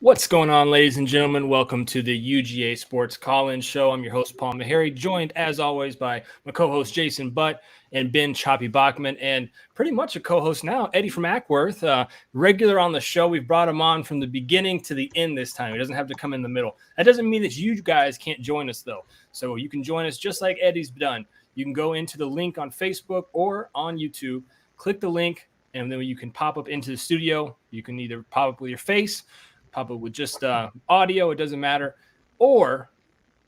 What's going on, ladies and gentlemen? Welcome to the UGA Sports Call-in show. I'm your host, Paul Maharry, joined as always by my co-host Jason Butt and Ben Choppy Bachmann, and pretty much a co-host now, Eddie from Acworth, regular on the show. We've brought him on from the beginning to the end this time. He doesn't have to come in the middle. That doesn't mean that you guys can't join us, though. So you can join us just like Eddie's done. You can go into the link on Facebook or on YouTube, click the link, and then you can pop up into the studio. You can either pop up with your face, pop up with just audio, it doesn't matter. Or,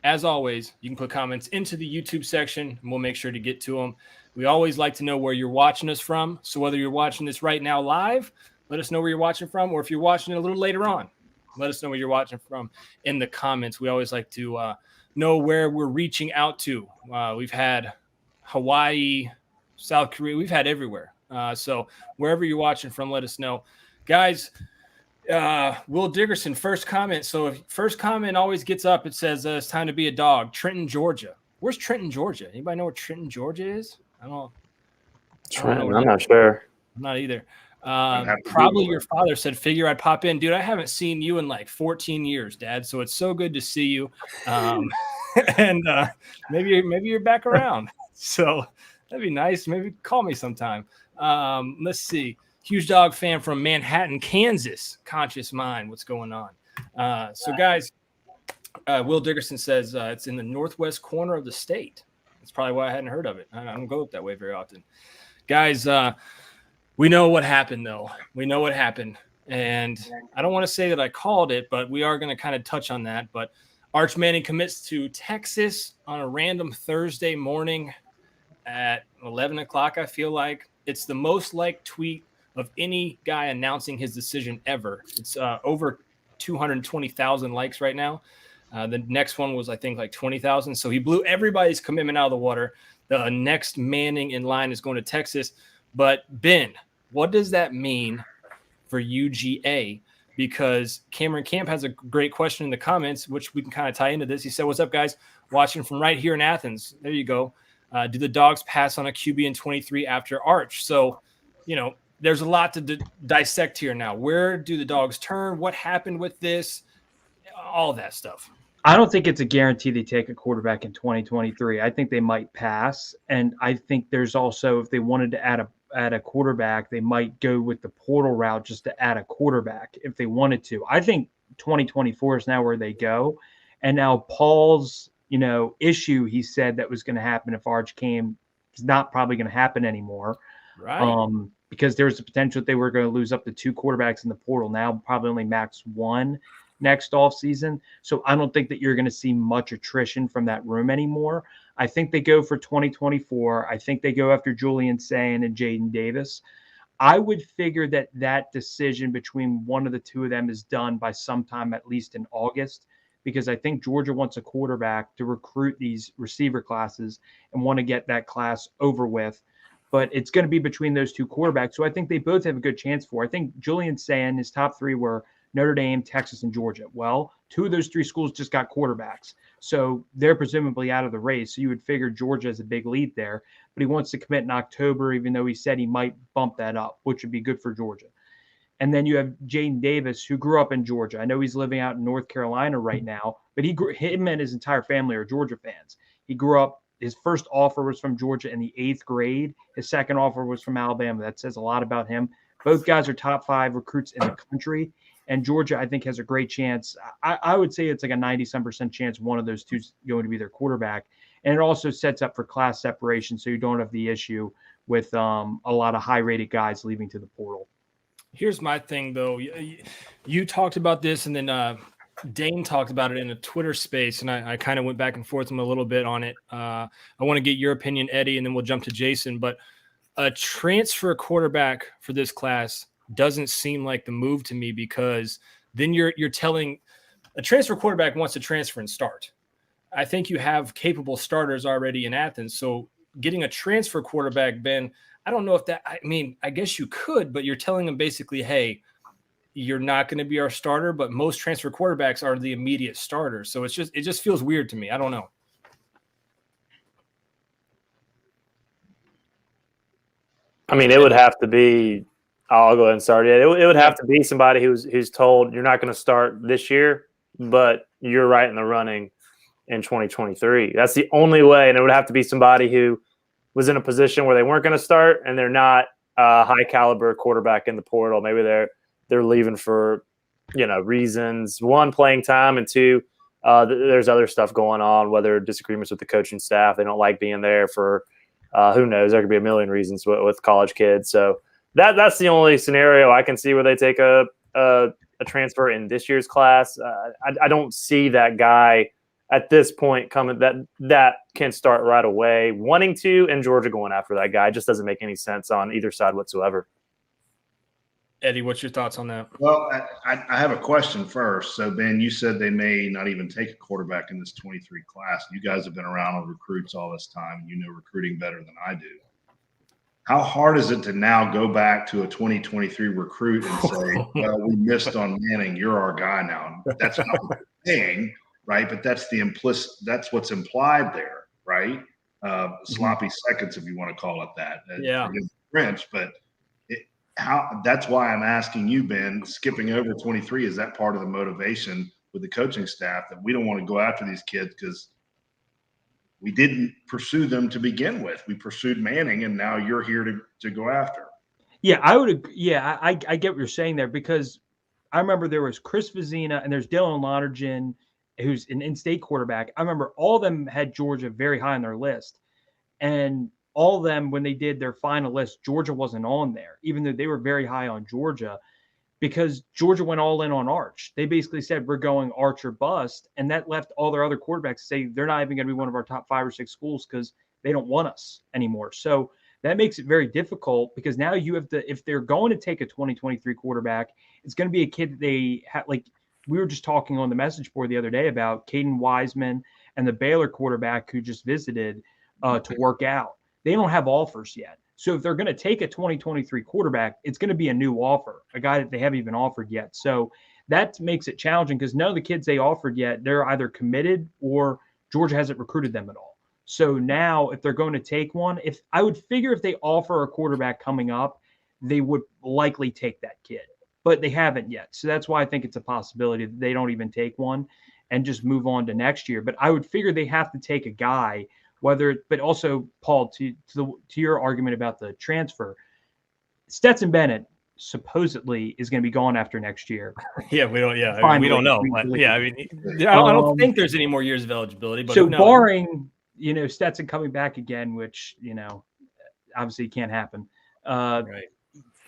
as always, you can put comments into the YouTube section, and we'll make sure to get to them. We always like to know where you're watching us from. So whether you're watching this right now live, let us know where you're watching from. Or if you're watching it a little later on, let us know where you're watching from in the comments. We always like to know where we're reaching out to. We've had Hawaii, South Korea. We've had everywhere. So wherever you're watching from, let us know. Guys, Will Dickerson, first comment. So if first comment always gets up, it says it's time to be a dog. Trenton, Georgia. Where's Trenton, Georgia? Anybody know where Trenton, Georgia is? I don't know. Trenton, I'm not sure. I'm not either. Probably your father said, figure I'd pop in. Dude, I haven't seen you in like 14 years, Dad. So it's so good to see you. And maybe you're back around. So that'd be nice. Maybe call me sometime. Let's see. Huge dog fan from Manhattan, Kansas. Conscious mind. What's going on? So, guys, Will Dickerson says it's in the northwest corner of the state. That's probably why I hadn't heard of it. I don't go up that way very often. Guys, we know what happened, though. We know what happened. And I don't want to say that I called it, but we are going to kind of touch on that. But Arch Manning commits to Texas on a random Thursday morning at 11 o'clock, I feel like. It's the most liked tweet of any guy announcing his decision ever. It's over 220,000 likes right now. The next one was, I think, like 20,000. So he blew everybody's commitment out of the water. The next Manning in line is going to Texas. But, Ben, what does that mean for UGA? Because Cameron Camp has a great question in the comments, which we can kind of tie into this. He said, what's up, guys? Watching from right here in Athens. There you go. Do the Dogs pass on a QB in 23 after Arch? So, there's a lot to dissect here now. Where do the Dogs turn? What happened with this? All that stuff. I don't think it's a guarantee they take a quarterback in 2023. I think they might pass. And I think there's also, if they wanted to add a quarterback, they might go with the portal route just to add a quarterback if they wanted to. I think 2024 is now where they go. And now Paul's, issue he said that was going to happen if Arch came is not probably going to happen anymore. Right. Because there was the potential that they were going to lose up to 2 quarterbacks in the portal. Now probably only max 1 next offseason. So I don't think that you're going to see much attrition from that room anymore. I think they go for 2024. I think they go after Julian Sayin and Jaden Davis. I would figure that decision between one of the two of them is done by sometime at least in August, because I think Georgia wants a quarterback to recruit these receiver classes and want to get that class over with. But it's going to be between those 2 quarterbacks. So I think they both have a good chance for. I think Julian Sayin, his top 3 were Notre Dame, Texas, and Georgia. Well, 2 of those 3 schools just got quarterbacks. So they're presumably out of the race. So you would figure Georgia has a big lead there. But he wants to commit in October, even though he said he might bump that up, which would be good for Georgia. And then you have Jaden Davis, who grew up in Georgia. I know he's living out in North Carolina right now, but him and his entire family are Georgia fans. He grew up. His first offer was from Georgia in the 8th grade. His second offer was from Alabama. That says a lot about him. Both guys are top 5 recruits in the country. And Georgia, I think, has a great chance. I would say it's like a 90-some% chance one of those 2 is going to be their quarterback. And it also sets up for class separation, so you don't have the issue with a lot of high-rated guys leaving to the portal. Here's my thing, though. You talked about this, and then Dane talked about it in a Twitter space, and I kind of went back and forth with him a little bit on it. I want to get your opinion, Eddie, and then we'll jump to Jason. But a transfer quarterback for this class doesn't seem like the move to me, because then you're telling a transfer quarterback wants to transfer and start. I think you have capable starters already in Athens. So getting a transfer quarterback, Ben, I don't know if that – I mean, I guess you could, but you're telling them basically, hey, you're not going to be our starter, but most transfer quarterbacks are the immediate starters. So it just feels weird to me. I don't know. I mean, it would have to be. I'll go ahead and start it. It would have to be somebody who's told you're not going to start this year, but you're right in the running in 2023. That's the only way, and it would have to be somebody who was in a position where they weren't going to start, and they're not a high caliber quarterback in the portal. Maybe they're leaving for reasons. One, playing time, and two, there's other stuff going on, whether disagreements with the coaching staff, they don't like being there for who knows. There could be a million reasons with college kids. So that's the only scenario I can see where they take a transfer in this year's class. I don't see that guy at this point coming that can start right away wanting to, and Georgia going after that guy. It just doesn't make any sense on either side whatsoever. Eddie, what's your thoughts on that? Well, I have a question first. So, Ben, you said they may not even take a quarterback in this 23 class. You guys have been around on recruits all this time. You know recruiting better than I do. How hard is it to now go back to a 2023 recruit and say, well, we missed on Manning. You're our guy now. That's not what they're saying, right? But that's that's what's implied there, right? Sloppy seconds, if you want to call it that. Yeah. French, but that's why I'm asking you, Ben, skipping over 23, is that part of the motivation with the coaching staff that we don't want to go after these kids because we didn't pursue them to begin with? We pursued Manning, and now you're here to go after. Yeah, I would. Yeah, I get what you're saying there, because I remember there was Chris Vizina and there's Dylan Lonergan, who's an in-state quarterback. I remember all of them had Georgia very high on their list, and all of them, when they did their final list, Georgia wasn't on there, even though they were very high on Georgia, because Georgia went all in on Arch. They basically said, we're going Arch or bust. And that left all their other quarterbacks say they're not even going to be one of our top 5 or 6 schools because they don't want us anymore. So that makes it very difficult, because now you have to, if they're going to take a 2023 quarterback, it's going to be a kid that they have. Like we were just talking on the message board the other day about Caden Wiseman and the Baylor quarterback who just visited to work out. They don't have offers yet. So if they're going to take a 2023 quarterback, it's going to be a new offer, a guy that they haven't even offered yet. So that makes it challenging, because none of the kids they offered yet, they're either committed or Georgia hasn't recruited them at all. So now if they're going to take one, if I would figure if they offer a quarterback coming up, they would likely take that kid, but they haven't yet. So that's why I think it's a possibility that they don't even take one and just move on to next year. But I would figure they have to take a guy. But also, Paul, to your argument about the transfer, Stetson Bennett supposedly is going to be gone after next year. Yeah, we don't. Yeah, I mean, we don't know. But yeah, I mean, I don't think there's any more years of eligibility. But so barring Stetson coming back again, which obviously can't happen. Right.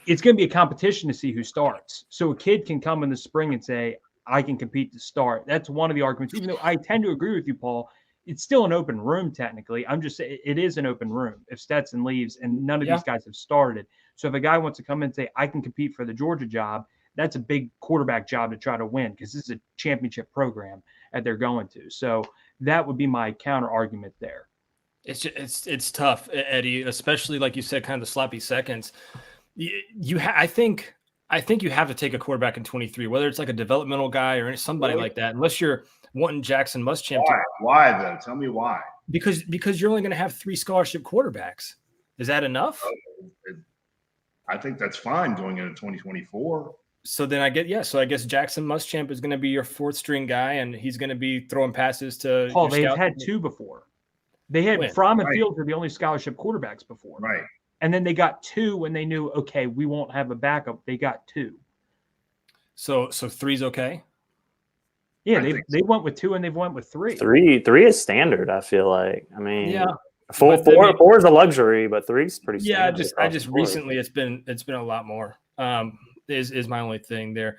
It's going to be a competition to see who starts. So a kid can come in the spring and say, I can compete to start. That's one of the arguments. Even though I tend to agree with you, Paul. It's still an open room, technically. I'm just saying it is an open room if Stetson leaves and none of these guys have started. So if a guy wants to come in and say, I can compete for the Georgia job, that's a big quarterback job to try to win, because this is a championship program that they're going to. So that would be my counter argument there. It's tough, Eddie, especially like you said, kind of the sloppy seconds. I think you have to take a quarterback in 23, whether it's like a developmental guy or somebody like that, unless you're wanting Jackson Muschamp. Why though? Tell me why. Because you're only going to have 3 scholarship quarterbacks. Is that enough? I think that's fine going into 2024. So then I guess Jackson Muschamp is going to be your 4th string guy, and he's going to be throwing passes to Paul. They've had 2 before. They had Fromm and Fields were the only scholarship quarterbacks before. Right. And then they got 2 when they knew, okay, we won't have a backup. They got 2. So 3's okay. Yeah, they went with 2 and they've went with 3. 3 is standard, I feel like. I mean, yeah. 4 is a luxury, but 3's pretty standard. Yeah, I just recently it's been a lot more. Is my only thing there.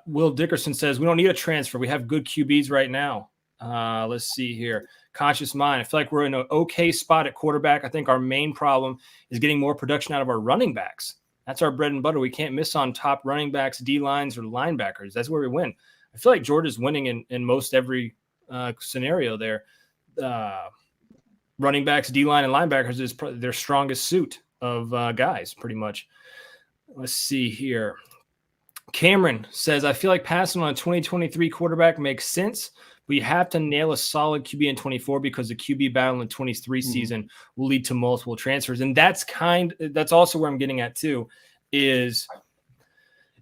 Will Dickerson says we don't need a transfer. We have good QBs right now. Let's see here. Conscious Mind. I feel like we're in an okay spot at quarterback. I think our main problem is getting more production out of our running backs. That's our bread and butter. We can't miss on top running backs, D-lines, or linebackers. That's where we win. I feel like Georgia's winning in most every scenario there. Running backs, D-line, and linebackers is their strongest suit of guys, pretty much. Let's see here. Cameron says, I feel like passing on a 2023 quarterback makes sense, but you have to nail a solid QB in 24 because the QB battle in 23 season will lead to multiple transfers. And that's also where I'm getting at too, is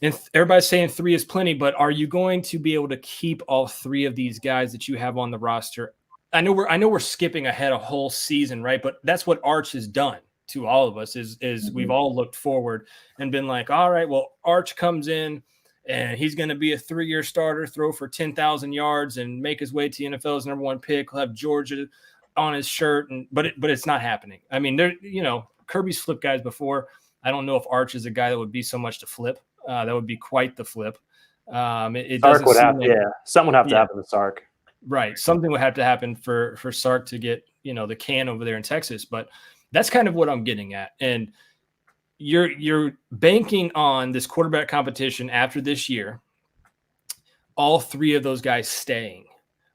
and everybody's saying 3 is plenty, but are you going to be able to keep all 3 of these guys that you have on the roster? I know we're skipping ahead a whole season, right? But that's what Arch has done to all of us is we've all looked forward and been like, all right, well, Arch comes in and he's going to be a 3-year starter, throw for 10,000 yards and make his way to the NFL's #1 pick. He'll have Georgia on his shirt. But it's not happening. I mean, Kirby's flipped guys before. I don't know if Arch is a guy that would be so much to flip. That would be quite the flip. Sark would have, something would have to happen to Sark. Right. Something would have to happen for Sark to get, the can over there in Texas. But that's kind of what I'm getting at. And you're banking on this quarterback competition after this year, all 3 of those guys staying,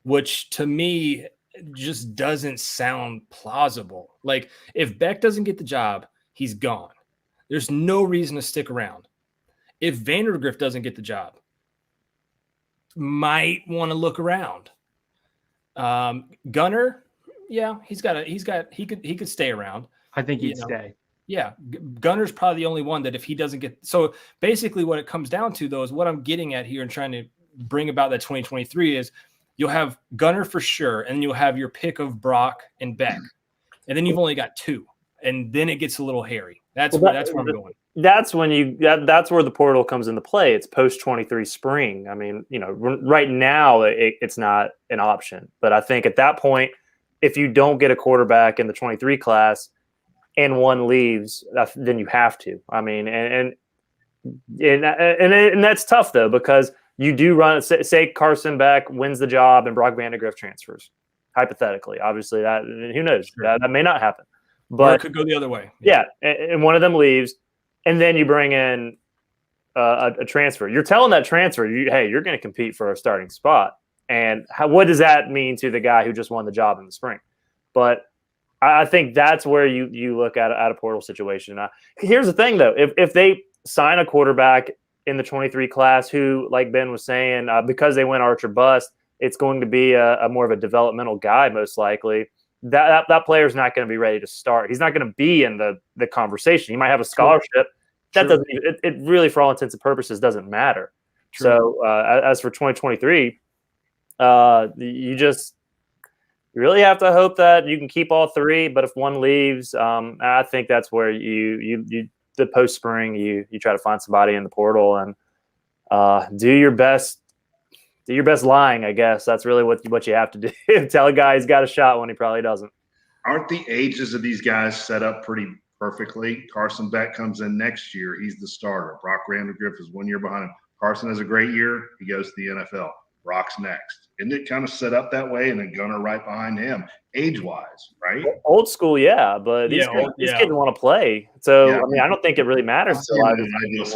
which to me just doesn't sound plausible. Like if Beck doesn't get the job, he's gone. There's no reason to stick around. If Vandergrift doesn't get the job, might want to look around. Gunner, he could stay around. I think he'd stay. Yeah, Gunner's probably the only one that if he doesn't get – so basically what it comes down to, though, is what I'm getting at here and trying to bring about that 2023 is you'll have Gunner for sure, and you'll have your pick of Brock and Beck. And then you've only got 2, and then it gets a little hairy. That's where I'm going. That's when that's where the portal comes into play. It's post 23 spring. I mean, right now it's not an option, but I think at that point, if you don't get a quarterback in the 23 class and one leaves, then you have to. I mean, and that's tough though, because you do run. Say Carson Beck wins the job and Brock Vandagriff transfers, hypothetically. Obviously, that who knows, that may not happen, but it could go the other way. Yeah, and one of them leaves. And then you bring in a transfer. You're telling that transfer, hey, you're going to compete for a starting spot. And what does that mean to the guy who just won the job in the spring? But I think that's where you look at a portal situation. Here's the thing, though. If they sign a quarterback in the 23 class who, like Ben was saying, because they went Arch or bust, it's going to be a more of a developmental guy most likely. That player's not going to be ready to start. He's not going to be in the conversation. He might have a scholarship. That doesn't. It really, for all intents and purposes, doesn't matter. True. So as for 2023, you really have to hope that you can keep all 3. But if one leaves, I think that's where you the post spring you try to find somebody in the portal and do your best. Do your best lying, I guess. That's really what you have to do. Tell a guy he's got a shot when he probably doesn't. Aren't the ages of these guys set up pretty perfectly? Carson Beck comes in next year. He's the starter. Brock Vandagriff is 1 year behind him. Carson has a great year. He goes to the NFL. Brock's next. Isn't it kind of set up that way? And then Gunner right behind him, age-wise, right? Old school, yeah. But these kids want to play. So, I mean, I don't think it really matters. But 90s,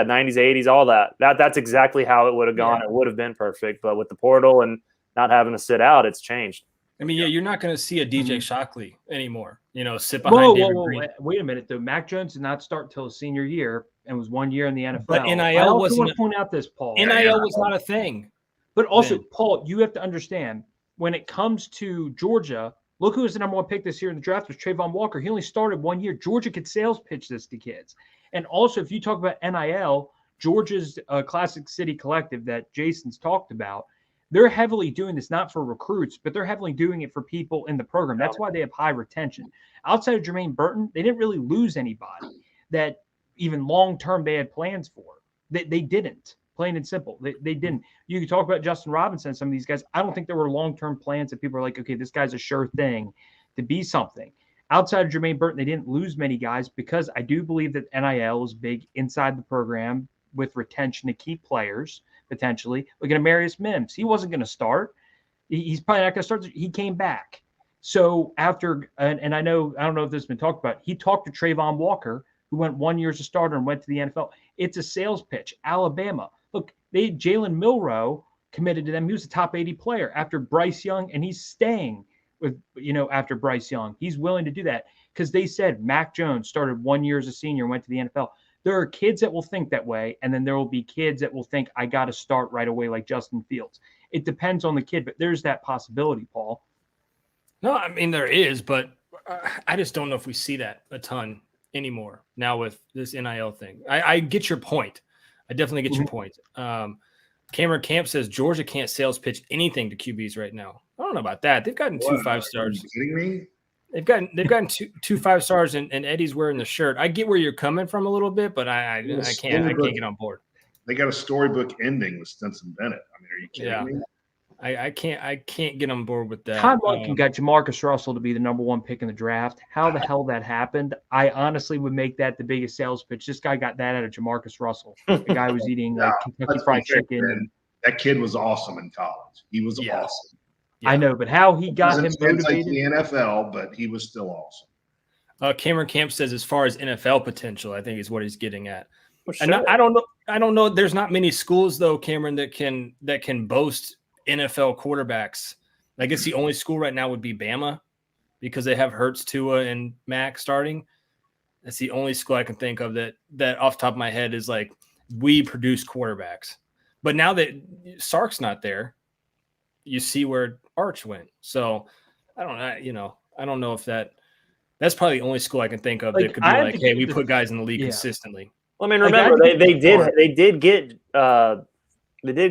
80s, all that. That's exactly how it would have gone. It would have been perfect. But with the portal and not having to sit out, it's changed. I mean, you're not going to see a DJ Shockley anymore, sit behind David Green. Wait a minute, though. Mac Jones did not start till his senior year and was 1 year in the NFL. But NIL I want to point out this, Paul. NIL was not a thing. But also, Paul, you have to understand, when it comes to Georgia, look who was the #1 pick this year in the draft was Trayvon Walker. He only started 1 year. Georgia could sales pitch this to kids. And also, if you talk about NIL, Georgia's Classic City Collective that Jason's talked about, they're heavily doing this not for recruits, but they're heavily doing it for people in the program. That's why they have high retention. Outside of Jermaine Burton, they didn't really lose anybody that even long-term they had plans for. They didn't, plain and simple. They didn't. You can talk about Justin Robinson, some of these guys. I don't think there were long-term plans that people are like, okay, this guy's a sure thing to be something. Outside of Jermaine Burton, they didn't lose many guys because I do believe that NIL is big inside the program with retention to keep players. Potentially. Look at Amarius Mims. He wasn't going to start. He's probably not going to start. He came back. So after, and I don't know if this has been talked about, he talked to Trayvon Walker, who went 1 year as a starter and went to the NFL. It's a sales pitch. Alabama. Look, Jalen Milroe committed to them. He was a top 80 player after Bryce Young, and he's staying with, after Bryce Young. He's willing to do that because they said Mac Jones started 1 year as a senior and went to the NFL. There are kids that will think that way, and then there will be kids that will think, I got to start right away like Justin Fields. It depends on the kid, but there's that possibility, Paul. No, I mean, there is, but I just don't know if we see that a ton anymore now with this NIL thing. I get your point. I definitely get your point. Cameron Camp says Georgia can't sales pitch anything to QBs right now. I don't know about that. They've gotten 2 5-stars. Are you kidding me? They've gotten two 5-stars, and Eddie's wearing the shirt. I get where you're coming from a little bit, but I can't get on board. They got a storybook ending with Stetson Bennett. I mean, are you kidding me? I can't get on board with that. Todd Monken got Jamarcus Russell to be the #1 pick in the draft. How the hell that happened? I honestly would make that the biggest sales pitch. This guy got that out of Jamarcus Russell. The guy was eating like Kentucky Fried Chicken. That kid was awesome in college. He was awesome. Yeah. I know, but how he got him motivated? The NFL, but he was still awesome. Cameron Camp says, as far as NFL potential, I think is what he's getting at. Sure. And I don't know. There's not many schools though, Cameron, that can boast NFL quarterbacks. I guess the only school right now would be Bama because they have Hurts, Tua, and Mac starting. That's the only school I can think of that off the top of my head is like, we produce quarterbacks. But now that Sark's not there, you see where Arch went. So I don't know if that's probably the only school I can think of that could be like, hey, we put guys in the league consistently. Well, I mean, remember they did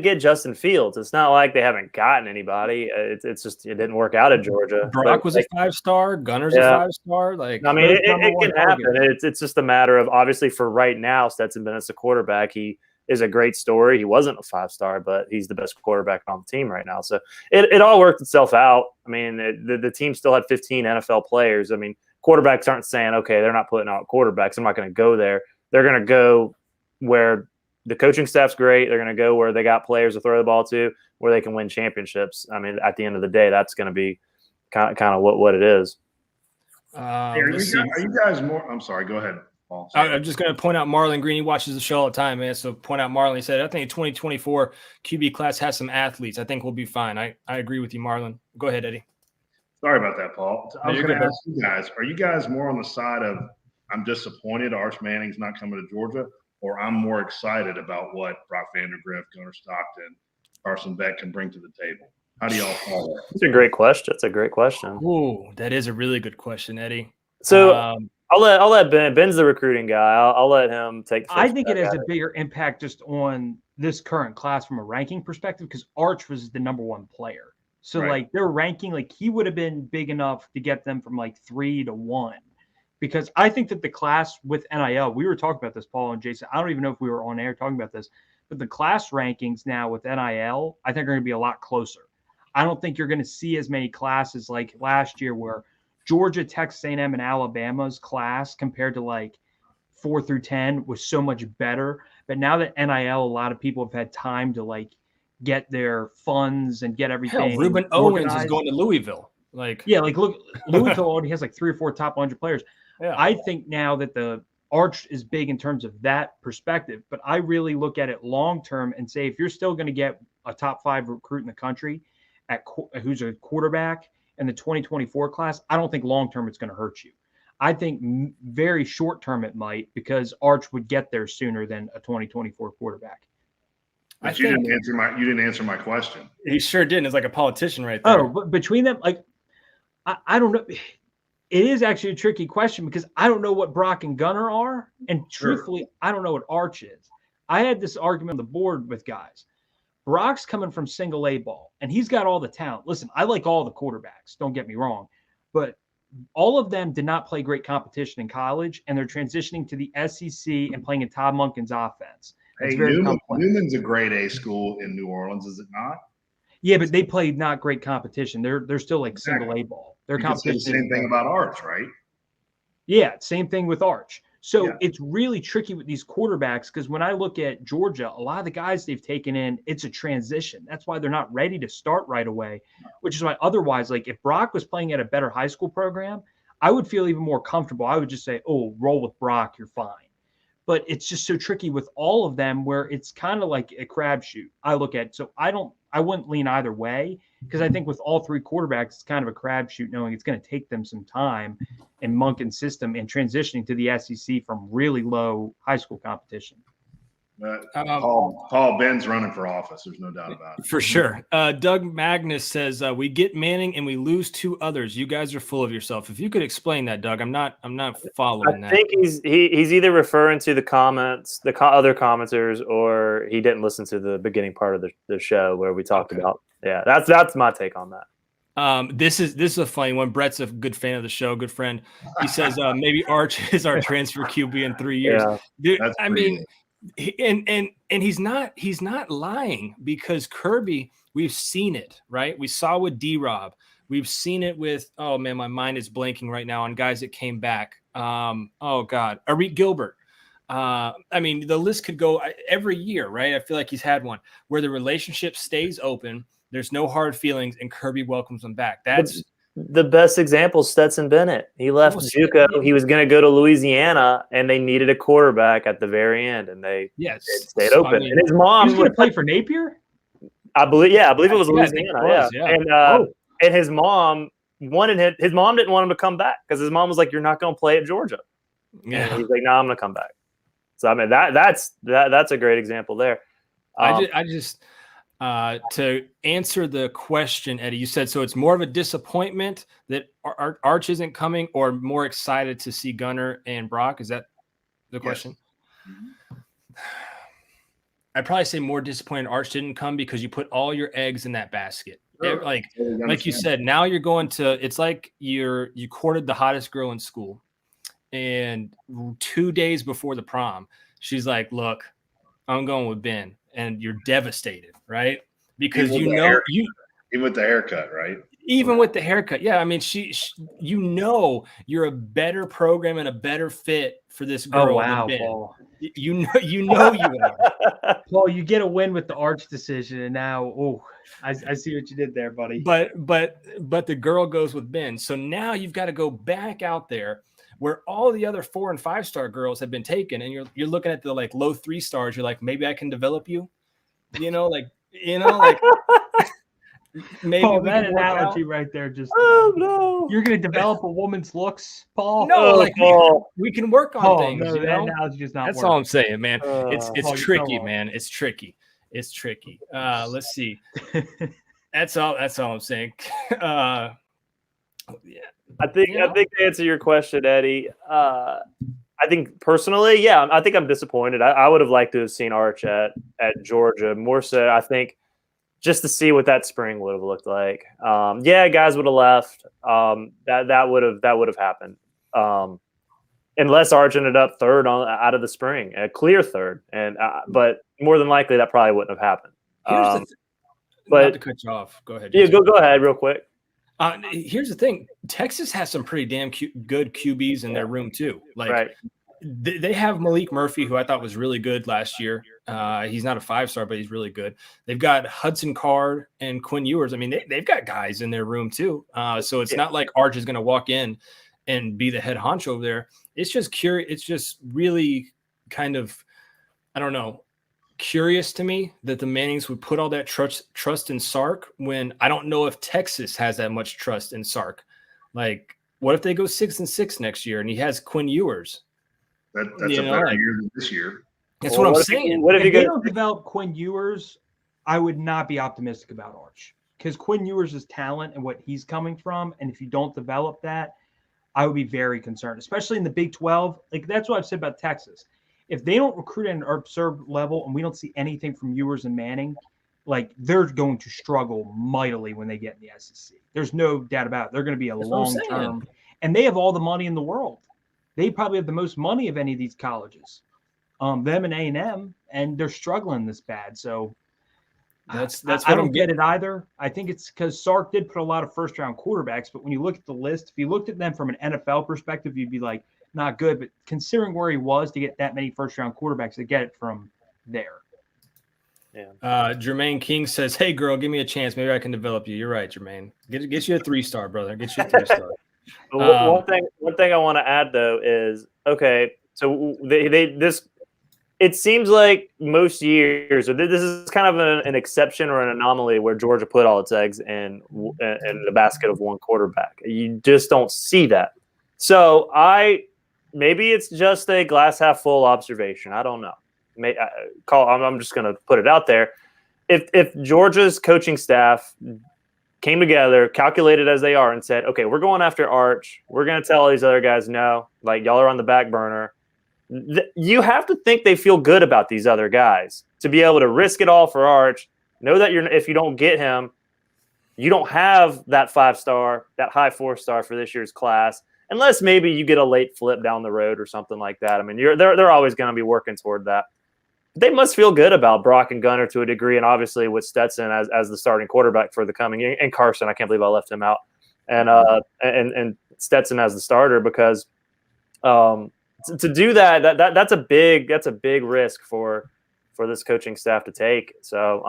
get Justin Fields. It's not like they haven't gotten anybody. It's just it didn't work out at Georgia. Brock was a 5-star. Gunner's a 5-star. Like, I mean, it can happen. It's just a matter of, obviously, for right now, Stetson Bennett's a quarterback. He is a great story. He wasn't a 5-star, but he's the best quarterback on the team right now. So it all worked itself out. I mean, the team still had 15 NFL players. I mean, quarterbacks aren't saying, okay, they're not putting out quarterbacks. I'm not going to go there. They're going to go where the coaching staff's great. They're going to go where they got players to throw the ball to, where they can win championships. I mean, at the end of the day, that's going to be kind of what it is. Are you guys more? I'm sorry. Go ahead, Paul. I'm just going to point out Marlon Green. He watches the show all the time, man. So point out Marlon. He said, I think 2024 QB class has some athletes. I think we'll be fine. I agree with you, Marlon. Go ahead, Eddie. Sorry about that, Paul. I was going to ask you guys, are you guys more on the side of I'm disappointed Arch Manning's not coming to Georgia, or I'm more excited about what Brock Vandagriff, Gunnar Stockton, Carson Beck can bring to the table? How do y'all follow that? It's a great question. It's a great question. Ooh, that is a really good question, Eddie. So I'll let Ben. Ben's the recruiting guy. I'll let him take. I think it has a bigger impact just on this current class from a ranking perspective because Arch was the #1 player. So like their ranking, like he would have been big enough to get them from like 3 to 1. Because I think that the class with NIL, we were talking about this, Paul and Jason. I don't even know if we were on air talking about this, but the class rankings now with NIL, I think are going to be a lot closer. I don't think you're going to see as many classes like last year where Georgia, Texas A&M, and Alabama's class compared to like 4 through 10 was so much better. But now that NIL, a lot of people have had time to like get their funds and get everything. Hell, Ruben Owens is going to Louisville. Look, Louisville already has like 3 or 4 top 100 players. Yeah. I think now that the Arch is big in terms of that perspective, but I really look at it long term and say if you're still going to get a top 5 recruit in the country who's a quarterback in the 2024 class, I don't think long term it's going to hurt you. I think very short term it might because Arch would get there sooner than a 2024 quarterback. But you didn't answer my question. He sure didn't. It's like a politician right there. Oh, but between them, like I don't know. It is actually a tricky question because I don't know what Brock and Gunnar are. And truthfully, I don't know what Arch is. I had this argument on the board with guys. Brock's coming from single A ball, and he's got all the talent. Listen, I like all the quarterbacks. Don't get me wrong. But all of them did not play great competition in college, and they're transitioning to the SEC and playing in Todd Monken's offense. Hey, Newman's a grade A school in New Orleans, is it not? Yeah, but they played not great competition. They're still like single A ball. Their competition. The same thing about Arch, right? Yeah, same thing with Arch. So it's really tricky with these quarterbacks because when I look at Georgia, a lot of the guys they've taken in, it's a transition. That's why they're not ready to start right away, which is why otherwise, like if Brock was playing at a better high school program, I would feel even more comfortable. I would just say, oh, roll with Brock, you're fine. But it's just so tricky with all of them where it's kind of like a crapshoot. I look at so I wouldn't lean either way because I think with all 3 quarterbacks, it's kind of a crapshoot knowing it's going to take them some time. in Monken's system and transitioning to the SEC from really low high school competition. Paul, Ben's running for office. There's no doubt about it. For sure. Doug Magnus says we get Manning and we lose 2 others. You guys are full of yourself. If you could explain that, Doug, I'm not following that. I think he's either referring to the comments, other commenters, or he didn't listen to the beginning part of the show where we talked about. Yeah, that's my take on that. This is a funny one. Brett's a good fan of the show, good friend. He says maybe Arch is our transfer QB in 3 years. Yeah. Dude, I mean. And he's not lying, because Kirby, we've seen it, right? We saw with D-Rob. We've seen it with, oh man, my mind is blanking right now on guys that came back. Oh God, Arik Gilbert. I mean, the list could go every year, right? I feel like he's had one where the relationship stays open. There's no hard feelings, and Kirby welcomes them back. That's the best example. Stetson Bennett. He left JUCO. He was going to go to Louisiana, and they needed a quarterback at the very end, and they stayed open. I mean, and his mom was going to play for Napier. I believe it was Louisiana. And his mom wanted his mom didn't want him to come back because his mom was like, "You're not going to play at Georgia." Yeah, and he's like, "No, I'm going to come back." So I mean, that's a great example there. I just. To answer the question, Eddie, you said, so it's more of a disappointment that Arch isn't coming, or more excited to see Gunner and Brock? Is that the question? Yes. I'd probably say more disappointed Arch didn't come, because you put all your eggs in that basket. Sure. Like you said, now you're going to, it's like you courted the hottest girl in school, and 2 days before the prom, she's like, look, I'm going with Ben. And you're devastated, right? Because even with the haircut, right? Even with the haircut, yeah. I mean, she you're a better program and a better fit for this girl. Oh wow, than Ben. Paul. You know you are. Paul, you get a win with the Arch decision, and now, I see what you did there, buddy. But the girl goes with Ben, so now you've got to go back out there where all the other 4- and 5-star girls have been taken, and you're looking at the like low 3 stars. You're like, maybe I can develop you, maybe Paul, that analogy right there just no, you're going to develop a woman's looks, Paul. No, we can work on things. No, that analogy does not That's work. all I'm saying, man. It's Paul, tricky, man. It's tricky. Let's see. That's all I'm saying. Yeah. I think to answer your question, Eddie, I think personally, I think I'm disappointed. I would have liked to have seen Arch at Georgia more so. I think just to see what that spring would have looked like. Guys would have left. That would have happened. Unless Arch ended up third out of the spring, a clear third, but more than likely that probably wouldn't have happened. Not to cut you off. Go ahead. Yeah, go ahead real quick. Here's the thing. Texas has some pretty damn good QBs in their room too. Like they have Malik Murphy, who I thought was really good last year. He's not a 5-star, but he's really good. They've got Hudson Card and Quinn Ewers. I mean, they've got guys in their room too. So it's not like Arch is going to walk in and be the head honcho over there. It's just curious. It's just really kind of, I don't know, curious to me that the Mannings would put all that trust in Sark when I don't know if Texas has that much trust in Sark. Like, what if they go 6-6 next year and he has Quinn Ewers? That's a better year than this year. That's what I'm saying. If they don't develop Quinn Ewers, I would not be optimistic about Arch, because Quinn Ewers' is talent and what he's coming from. And if you don't develop that, I would be very concerned, especially in the Big 12. Like, that's what I've said about Texas. If they don't recruit at an absurd level and we don't see anything from Ewers and Manning, like, they're going to struggle mightily when they get in the SEC. There's no doubt about it. They're going to be a long-term. And they have all the money in the world. They probably have the most money of any of these colleges, them and A&M, and they're struggling this bad. So that's I don't get it either. I think it's because Sark did put a lot of first-round quarterbacks, but when you look at the list, if you looked at them from an NFL perspective, you'd be like, not good, but considering where he was to get that many first-round quarterbacks, to get it from there. Yeah. Jermaine King says, "Hey, girl, give me a chance. Maybe I can develop you." You're right, Jermaine. Get you a 3-star, brother. Get you a 3-star. One thing I want to add though is, okay, so it seems like most years, or this is kind of an exception or an anomaly where Georgia put all its eggs in the basket of one quarterback. You just don't see that So maybe it's just a glass half full observation. I don't know. I'm just going to put it out there. If Georgia's coaching staff came together, calculated as they are, and said, okay, we're going after Arch. We're going to tell all these other guys, no, like y'all are on the back burner. You have to think they feel good about these other guys to be able to risk it all for Arch. Know that if you don't get him, you don't have that 5-star, that high 4-star for this year's class, unless maybe you get a late flip down the road or something like that. I mean, they're always going to be working toward that. They must feel good about Brock and Gunner to a degree, and obviously with Stetson as the starting quarterback for the coming year, and Carson, I can't believe I left him out, and Stetson as the starter, because to do that's a big risk for this coaching staff to take. So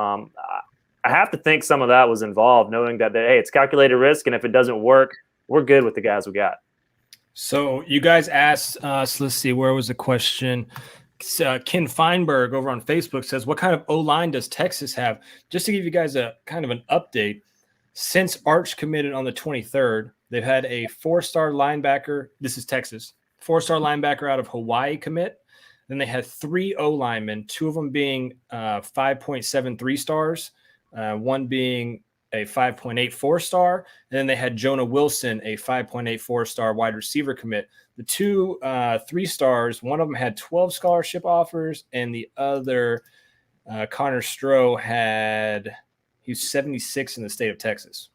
I have to think some of that was involved, knowing that hey, it's calculated risk, and if it doesn't work, we're good with the guys we got. So you guys asked us, let's see, where was the question? Ken Feinberg over on Facebook says, what kind of O-line does Texas have? Just to give you guys a kind of an update, since Arch committed on the 23rd, they've had a 4-star linebacker. This is Texas. 4-star linebacker out of Hawaii commit. Then they had 3 O-linemen, 2 of them being 5.73 stars, one being a 5.84 star. And then they had Jonah Wilson, a 5.84 star wide receiver commit. The 2 3-stars, one of them had 12 scholarship offers, and the other, Connor Stroh, he was 76 in the state of Texas.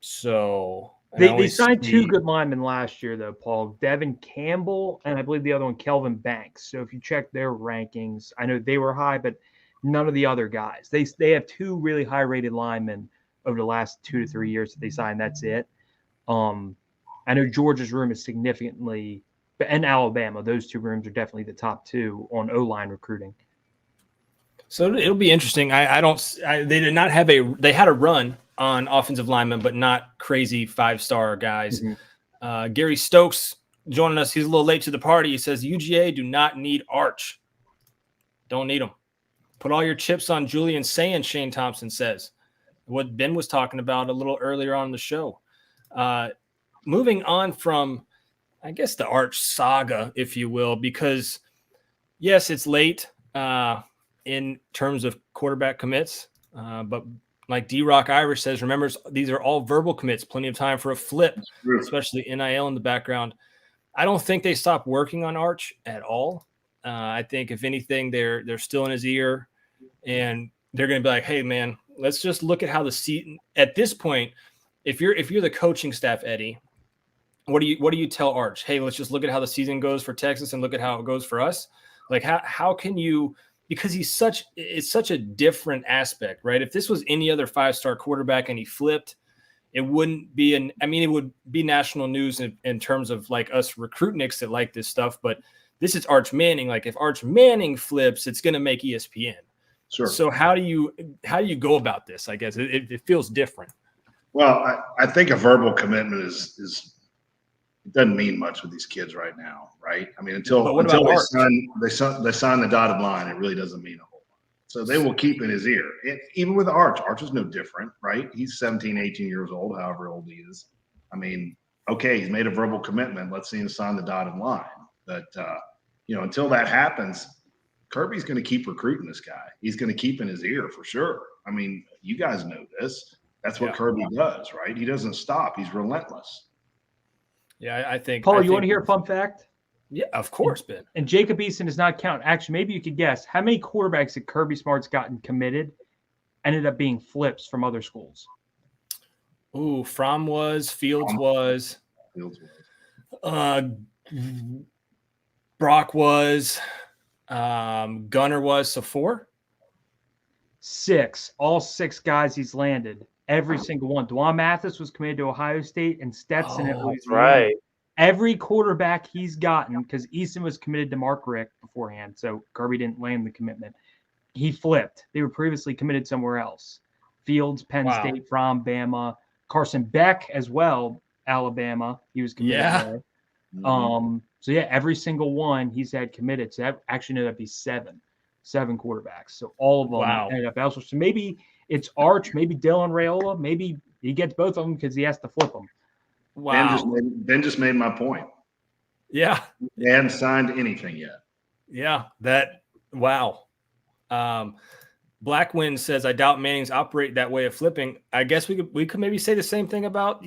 So they signed 2 good linemen last year, though, Paul. Devin Campbell, and I believe the other one, Kelvin Banks. So if you check their rankings, I know they were high, but none of the other guys. They have 2 really high-rated linemen over the last 2 to 3 years that they signed. That's it. I know Georgia's room is significantly, and Alabama, those 2 rooms are definitely the top 2 on O-line recruiting. So it'll be interesting. They did not have they had a run on offensive linemen, but not crazy 5-star guys. Mm-hmm. Gary Stokes joining us. He's a little late to the party. He says, UGA do not need Arch. Don't need him. Put all your chips on Julian Saying, Shane Thompson says. What Ben was talking about a little earlier on the show. Moving on from, I guess, the Arch saga, if you will, because, yes, it's late in terms of quarterback commits, but like D-Rock Irish says, remember, these are all verbal commits, plenty of time for a flip, especially NIL in the background. I don't think they stopped working on Arch at all. I think, if anything, they're still in his ear, and they're going to be like, hey, man, let's just look at how the season – at this point, if you're the coaching staff, Eddie, what do you tell Arch? Hey, let's just look at how the season goes for Texas and look at how it goes for us. Like, how can you, because it's such a different aspect, right? If this was any other 5-star quarterback and he flipped, it wouldn't be it would be national news in terms of like us recruitniks that like this stuff. But this is Arch Manning. Like, if Arch Manning flips, it's going to make ESPN. Sure. So how do you go about this? I guess it feels different. Well, I think a verbal commitment is it doesn't mean much with these kids right now, right? I mean, until they sign the dotted line, it really doesn't mean a whole lot. So they will keep in his ear. Even with Arch is no different, right? He's 17, 18 years old, however old he is. I mean, okay, he's made a verbal commitment. Let's see him sign the dotted line. But, until that happens, Kirby's going to keep recruiting this guy. He's going to keep in his ear for sure. I mean, you guys know this. That's what Kirby does, right? He doesn't stop. He's relentless. Yeah, I think. Paul, you want to hear a fun fact? Yeah, of course, Ben. And Jacob Eason does not count. Actually, maybe you could guess how many quarterbacks that Kirby Smart's gotten committed ended up being flips from other schools. Ooh, Fromm was, Fields was. Brock was, Gunner was. So 4? 6. All 6 guys he's landed. Every single one. Dwan Mathis was committed to Ohio State, and Stetson at Louisiana. Right. Every quarterback he's gotten, because Eason was committed to Mark Richt beforehand, so Kirby didn't land the commitment. He flipped. They were previously committed somewhere else. Fields, Penn State, from Bama. Carson Beck as well, Alabama. He was committed there. Mm-hmm. So, every single one he's had committed. So that actually ended up be 7 quarterbacks. So all of them ended up elsewhere. So maybe it's Arch, maybe Dylan Raiola, maybe he gets both of them because he has to flip them. Wow. Ben just made my point. Yeah. They hadn't signed anything yet. Yeah. Wow. Blackwind says, I doubt Mannings operate that way of flipping. I guess we could maybe say the same thing about,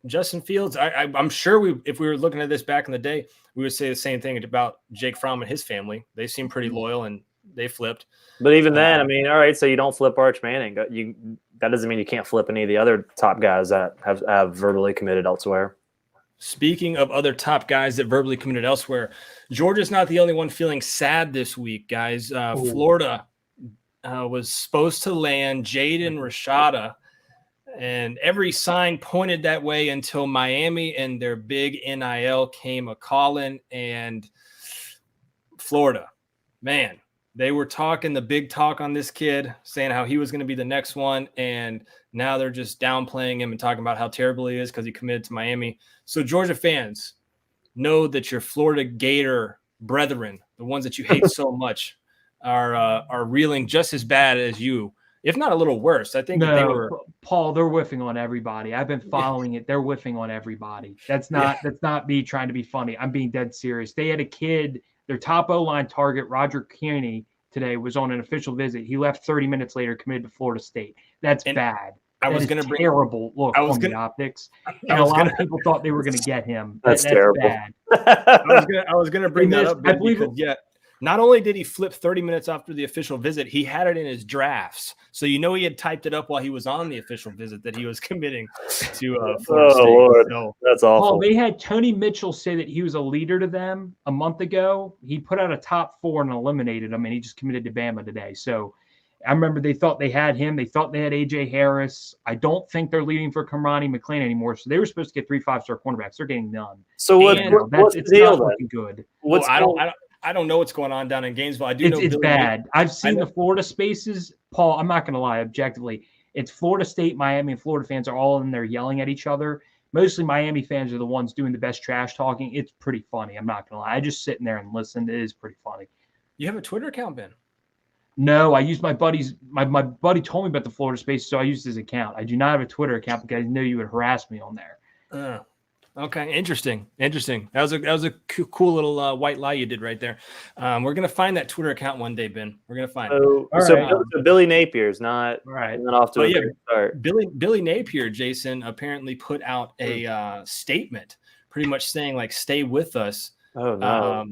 Justin Fields. I'm sure if we were looking at this back in the day, we would say the same thing about Jake Fromm and his family. They seem pretty loyal and they flipped. But even then, all right, so you don't flip Arch Manning. That doesn't mean you can't flip any of the other top guys that have verbally committed elsewhere. Speaking of other top guys that verbally committed elsewhere, Georgia's not the only one feeling sad this week, guys. Florida was supposed to land Jaden Rashada, and every sign pointed that way until Miami and their big NIL came a-calling, and Florida, man, they were talking the big talk on this kid, saying how he was going to be the next one, and now they're just downplaying him and talking about how terrible he is because he committed to Miami. So Georgia fans, know that your Florida Gator brethren, the ones that you hate so much, are reeling just as bad as you, if not a little worse. I think they were. Paul, they're whiffing on everybody. I've been following it. They're whiffing on everybody. That's not me trying to be funny. I'm being dead serious. They had a kid, their top O-line target, Roger Kearney, today was on an official visit. He left 30 minutes later, committed to Florida State. That's bad. I was going to bring terrible look on the optics, and a lot of people thought they were going to get him. That's terrible. Bad. I was going to bring that up. I believe not only did he flip 30 minutes after the official visit, he had it in his drafts. So he had typed it up while he was on the official visit that he was committing to Florida State. Lord. So, that's awful. Paul, they had Tony Mitchell say that he was a leader to them a month ago. He put out a top 4 and eliminated him, and he just committed to Bama today. So I remember they thought they had him. They thought they had A.J. Harris. I don't think they're leading for Kamani McLean anymore. So they were supposed to get 3 5-star cornerbacks. They're getting none. So what's the deal then? Looking good. I don't know what's going on down in Gainesville. I do know it's bad. I've seen the Florida spaces. Paul, I'm not going to lie. Objectively, it's Florida State, Miami, and Florida fans are all in there yelling at each other. Mostly Miami fans are the ones doing the best trash talking. It's pretty funny. I'm not going to lie. I just sit in there and listen. It is pretty funny. You have a Twitter account, Ben? No, I used my buddy's. My buddy told me about the Florida space, so I used his account. I do not have a Twitter account because I knew you would harass me on there. Okay, interesting. That was a cool little white lie you did right there. We're gonna find that Twitter account one day, Ben. We're gonna find it. So Billy Napier's not right. Off to a great start. Billy Napier, Jason, apparently put out a statement, pretty much saying like, "Stay with us." Oh no!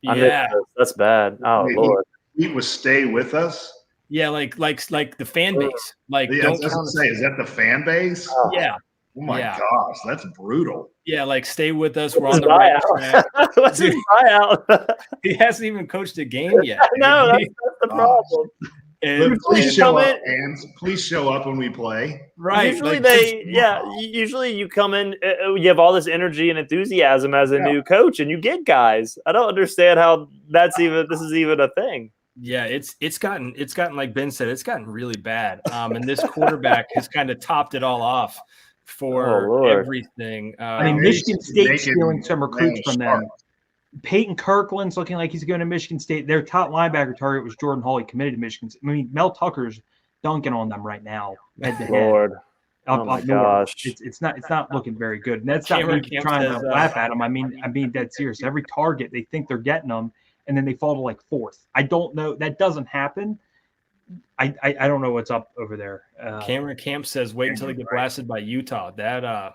Yeah, that's bad. Oh Lord! He was "Stay with us." Yeah, like the fan base. Like, don't say. Is that the fan base? Oh. Yeah. Oh my gosh, that's brutal. Yeah, like stay with us. We're on the right track. What's his buyout? He hasn't even coached a game yet. No, that's the problem. Please show up when we play. Right. Usually you come in, you have all this energy and enthusiasm as a new coach, and you get guys. I don't understand how this is even a thing. Yeah, it's gotten like Ben said, it's gotten really bad. And this quarterback has kind of topped it all off for everything. Michigan State's stealing some recruits from them. Peyton Kirkland's looking like he's going to Michigan State. Their top linebacker target was Jordan Hall. He committed to Michigan State. I mean, Mel Tucker's dunking on them right now. Lord. Oh my gosh. It's not looking very good. And that's not me trying to laugh at them. I'm being dead serious. Every target, they think they're getting them, and then they fall to like 4th. I don't know. That doesn't happen. I don't know what's up over there. Cameron Camp says, wait until they get blasted by Utah. That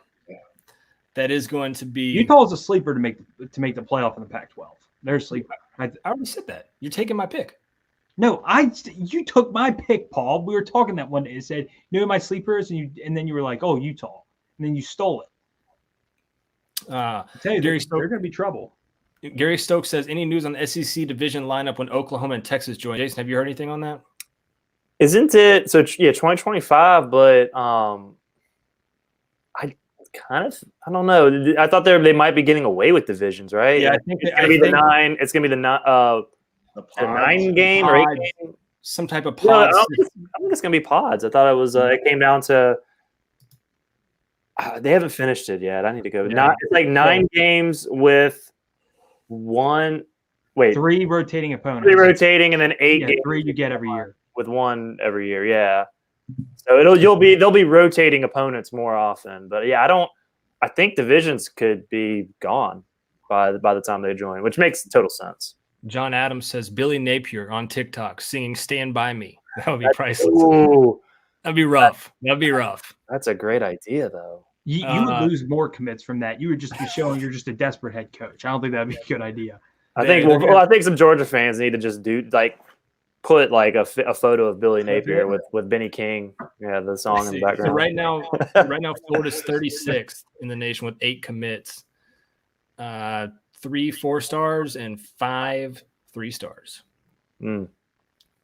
is going to be. Utah is a sleeper to make the playoff in the Pac-12. They're a sleeper. I already said that. You're taking my pick. No, you took my pick, Paul. We were talking that one day. It said, you know who my sleeper is, and then you were like, oh, Utah, and then you stole it. I tell you, they're going to be trouble. Gary Stokes says, any news on the SEC division lineup when Oklahoma and Texas join? Jason, have you heard anything on that? Isn't it? So, 2025, but I don't know. I thought they might be getting away with divisions, right? Yeah, I think it's going to be the 9. It's going to be the 9 game or 8 game. Some type of pods. No, I think it's going to be pods. I thought it was. It came down to. They haven't finished it yet. I need to go. Yeah. It's like 9 games with 3 rotating opponents. 3 rotating, and then 8 games 3 you get every year. With 1 every year, yeah. So they'll be rotating opponents more often. But yeah, I think divisions could be gone by the time they join, which makes total sense. John Adams says Billy Napier on TikTok singing "Stand by Me." That would be priceless. Ooh, That'd be rough. That'd be rough. that's a great idea, though. You would lose more commits from that. You would just be showing you're just a desperate head coach. I don't think that'd be a good idea. I think some Georgia fans need to just put like a photo of Billy Napier with Benny King. Yeah, the song in the background. So right now Florida's 36th in the nation with 8 commits, 3 4-stars and 5 3-stars. Mm.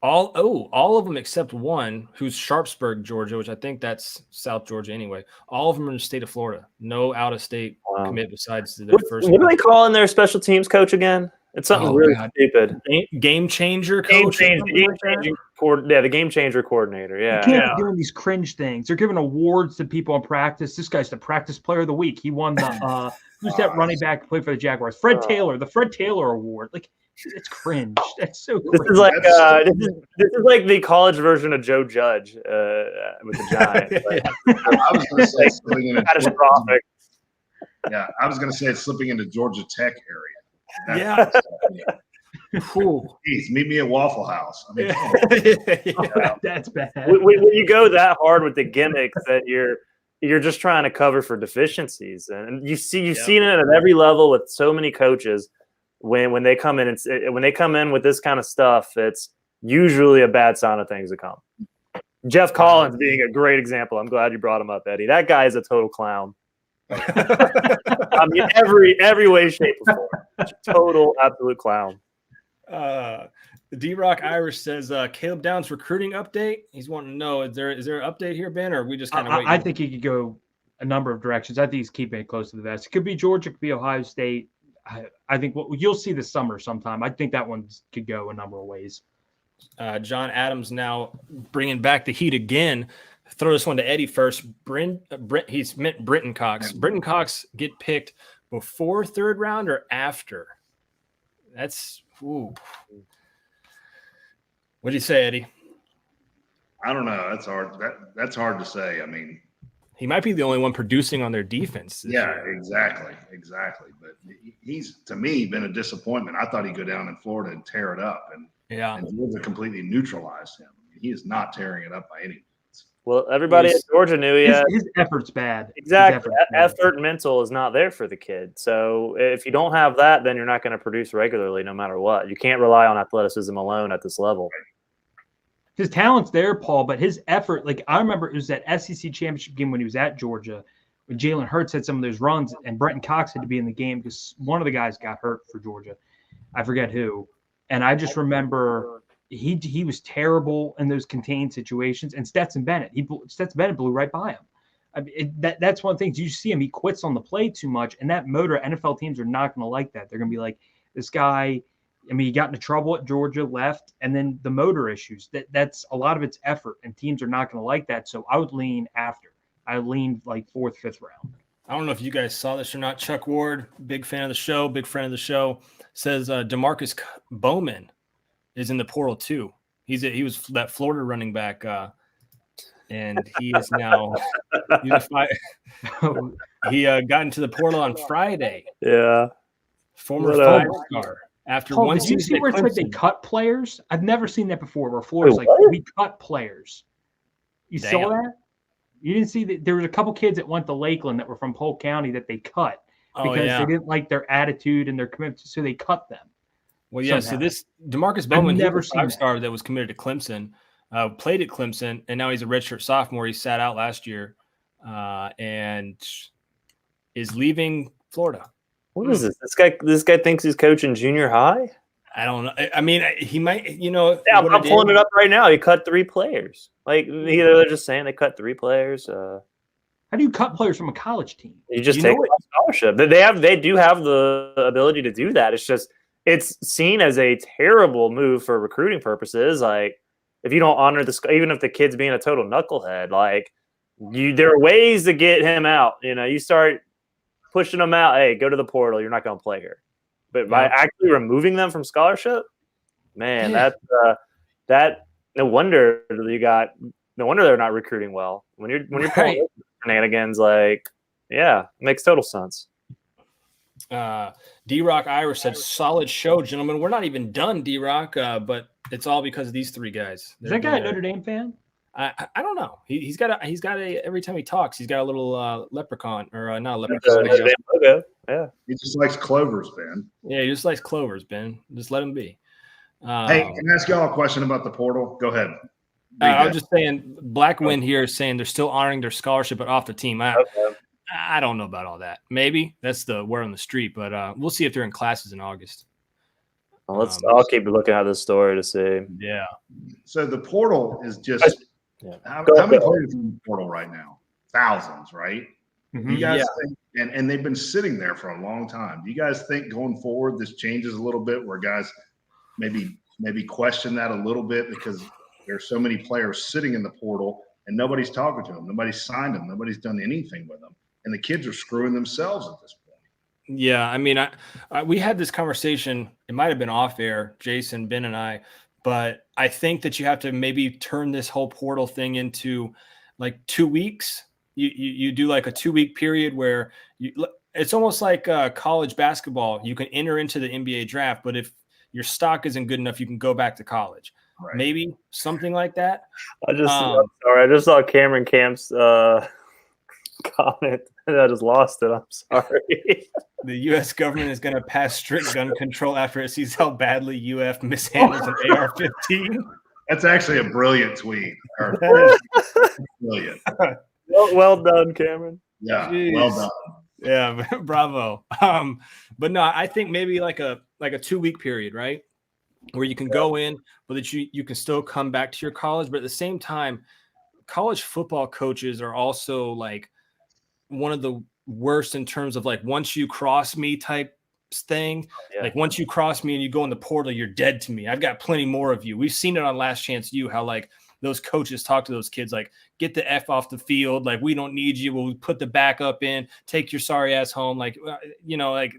All of them except one who's Sharpsburg, Georgia, which I think that's South Georgia anyway. All of them are in the state of Florida. No out-of-state commit besides their first. What do they call in their special teams coach again? It's something really stupid. Game changer coach. The game changer coordinator. Yeah. You can't be doing these cringe things. They're giving awards to people in practice. This guy's the practice player of the week. He won the who's that running back who played for the Jaguars? Fred Taylor, the Fred Taylor Award. Like, it's cringe. That's so cringe. This is like this is like the college version of Joe Judge with the Giants. I was going to say slipping into catastrophic. Yeah, I was going to say it's slipping into Georgia Tech area. Please meet me at Waffle House. I mean, that's bad. When you go that hard with the gimmicks, that you're just trying to cover for deficiencies, and you've seen it at every level with so many coaches. When they come in with this kind of stuff, it's usually a bad sign of things to come. Jeff Collins being a great example. I'm glad you brought him up, Eddie. That guy is a total clown. I mean, every way, shape, or form. Total, absolute clown. D-Rock Irish says Caleb Downs recruiting update. He's wanting to know, is there an update here, Ben, or are we just kind of waiting? I think he could go a number of directions. I think he's keeping it close to the vest. It could be Georgia, it could be Ohio State. I think what you'll see this summer sometime. I think that one could go a number of ways. John Adams now bringing back the heat again. Throw this one to Eddie first. He's meant Britton Cox. Britton Cox get picked before 3rd round or after? That's What do you say, Eddie? I don't know. That's hard. That's hard to say. I mean, he might be the only one producing on their defense. Yeah, exactly. But he's, to me, been a disappointment. I thought he'd go down in Florida and tear it up, and Georgia completely neutralized him. He is not tearing it up by any means. Well, everybody at Georgia knew his effort's bad. Exactly. Effort and mental is not there for the kid. So if you don't have that, then you're not going to produce regularly no matter what. You can't rely on athleticism alone at this level. His talent's there, Paul, but his effort, like I remember it was that SEC championship game when he was at Georgia, when Jalen Hurts had some of those runs and Brenton Cox had to be in the game because one of the guys got hurt for Georgia. I forget who. And I just remember he was terrible in those contained situations. And Stetson Bennett blew right by him. I mean, that's one thing. You see him, he quits on the play too much. And that motor, NFL teams are not going to like that. They're going to be like, this guy – I mean, he got into trouble at Georgia, left, and then the motor issues. That's a lot of its effort, and teams are not going to like that. So I would lean after. I leaned like 4th, 5th round. I don't know if you guys saw this or not. Chuck Ward, big fan of the show, big friend of the show, says DeMarcus Bowman is in the portal too. He was that Florida running back, and he is now he got into the portal on Friday. Yeah, former 5-star. After one did you see where it's like they cut players? I've never seen that before. Where Florida's like, we cut players. You saw that? You didn't see that? There was a couple kids that went to Lakeland that were from Polk County that they cut because they didn't like their attitude and their commitment, so they cut them. Well, yeah. So this DeMarcus Bowman, never was a 5-star that was committed to Clemson, played at Clemson, and now he's a redshirt sophomore. He sat out last year, and is leaving Florida. What is this? This guy thinks he's coaching junior high? I don't know. I mean, he might, Yeah, I'm pulling it up right now. He cut 3 players. Like, either they're just saying they cut 3 players. How do you cut players from a college team? You just take a scholarship. They do have the ability to do that. It's just it's seen as a terrible move for recruiting purposes. Like, if you don't honor even if the kid's being a total knucklehead, like there are ways to get him out. You start pushing them out. Hey, go to the portal. You're not going to play here. But by actually removing them from scholarship, man, that no wonder they're not recruiting well. When you're playing shenanigans, like Yeah, makes total sense. D-Rock Irish said, solid show, gentlemen. We're not even done, D-Rock, but it's all because of these three guys. Is that guy a Notre Dame fan? I don't know. He's got a every time he talks, he's got a little leprechaun or not a leprechaun. Yeah, he just likes clovers, Ben. Yeah, he just likes clovers, Ben. Just let him be. Hey, can I ask y'all a question about the portal? Go ahead. I was just saying, Blackwind here is saying they're still honoring their scholarship, but off the team. I don't know about all that. Maybe that's the word on the street, but we'll see if they're in classes in August. Well, I'll keep looking at this story to see. Yeah. So the portal is just how many players in the portal right now? Thousands, right? Mm-hmm. You guys think, and they've been sitting there for a long time. Do you guys think going forward this changes a little bit, where guys maybe question that a little bit because there's so many players sitting in the portal and nobody's talking to them, nobody's signed them, nobody's done anything with them, and the kids are screwing themselves at this point? Yeah, I mean, we had this conversation. It might have been off air, Jason, Ben, and I, but I think that you have to maybe turn this whole portal thing into like 2 weeks. You do like a 2-week period where it's almost like college basketball. You can enter into the NBA draft, but if your stock isn't good enough, you can go back to college. Right. Maybe something like that. I'm sorry. I just saw Cameron Camp's comment and I just lost it. I'm sorry. The U.S. government is going to pass strict gun control after it sees how badly UF mishandles an AR-15. That's actually a brilliant tweet. Brilliant. Well done, Cameron. Yeah, jeez. Well done. Yeah, bravo. But no, I think maybe like a 2-week period, right, where you can go in, but that you can still come back to your college. But at the same time, college football coaches are also like one of the worst in terms of like once you cross me type thing. Yeah. Like once you cross me and you go in the portal, you're dead to me. I've got plenty more of you. We've seen it on Last Chance U, how like those coaches talk to those kids like, get the F off the field. Like, we don't need you. We'll put the backup in, take your sorry ass home. Like, like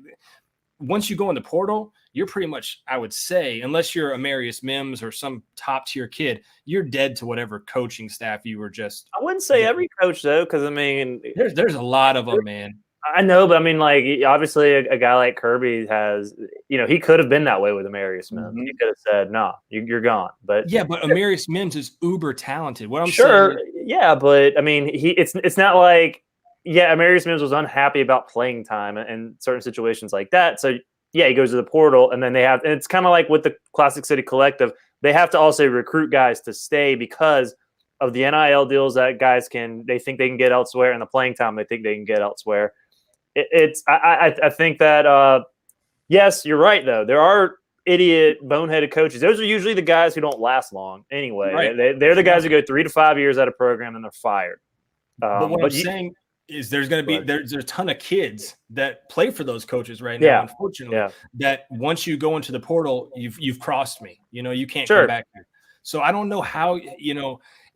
once you go in the portal, you're pretty much, I would say, unless you're Amarius Mims or some top tier kid, you're dead to whatever coaching staff you were just. I wouldn't say every coach though, because I mean, there's a lot of them, man. I know, but I mean, like obviously a guy like Kirby has, he could have been that way with Amarius Mims. Mm-hmm. He could have said, "No, you're gone." But but Amarius Mims is uber talented. What I'm saying, yeah, but I mean, it's not like Amarius Mims was unhappy about playing time in certain situations like that. So he goes to the portal, and then and it's kind of like with the Classic City Collective, they have to also recruit guys to stay because of the NIL deals that guys they think they can get elsewhere, and the playing time they think they can get elsewhere. I think that yes, you're right though. There are idiot boneheaded coaches. Those are usually the guys who don't last long anyway. Right. They're the guys who go 3 to 5 years at a program and they're fired. But what I'm saying is there's going to be there's a ton of kids that play for those coaches right now. Unfortunately, that once you go into the portal, you've crossed me. You can't come back here. So I don't know how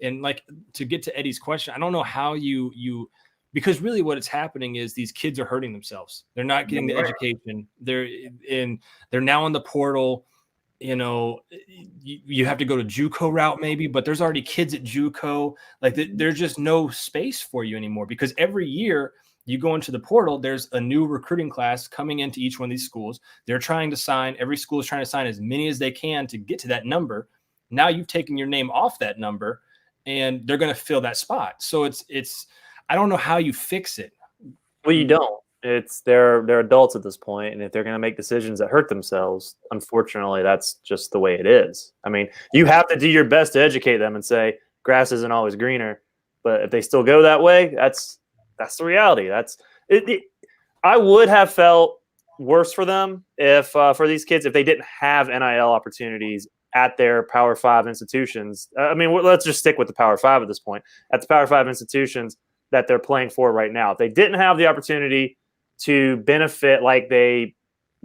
and like to get to Eddie's question, I don't know how you. Because really what is happening is these kids are hurting themselves. They're not getting the education. They're now in the portal. You have to go to JUCO route maybe, but there's already kids at JUCO. Like there's just no space for you anymore because every year you go into the portal, there's a new recruiting class coming into each one of these schools. They're trying to sign, every school is trying to sign as many as they can to get to that number. Now you've taken your name off that number and they're going to fill that spot. So it's I don't know how you fix it. Well, you don't. They're adults at this point, and if they're going to make decisions that hurt themselves, unfortunately, that's just the way it is. I mean, you have to do your best to educate them and say grass isn't always greener. But if they still go that way, that's the reality. That's it. I would have felt worse for them if for these kids if they didn't have NIL opportunities at their Power 5 institutions. I mean, let's just stick with the Power 5 at this point. At the Power 5 institutions that they're playing for right now. If they didn't have the opportunity to benefit like they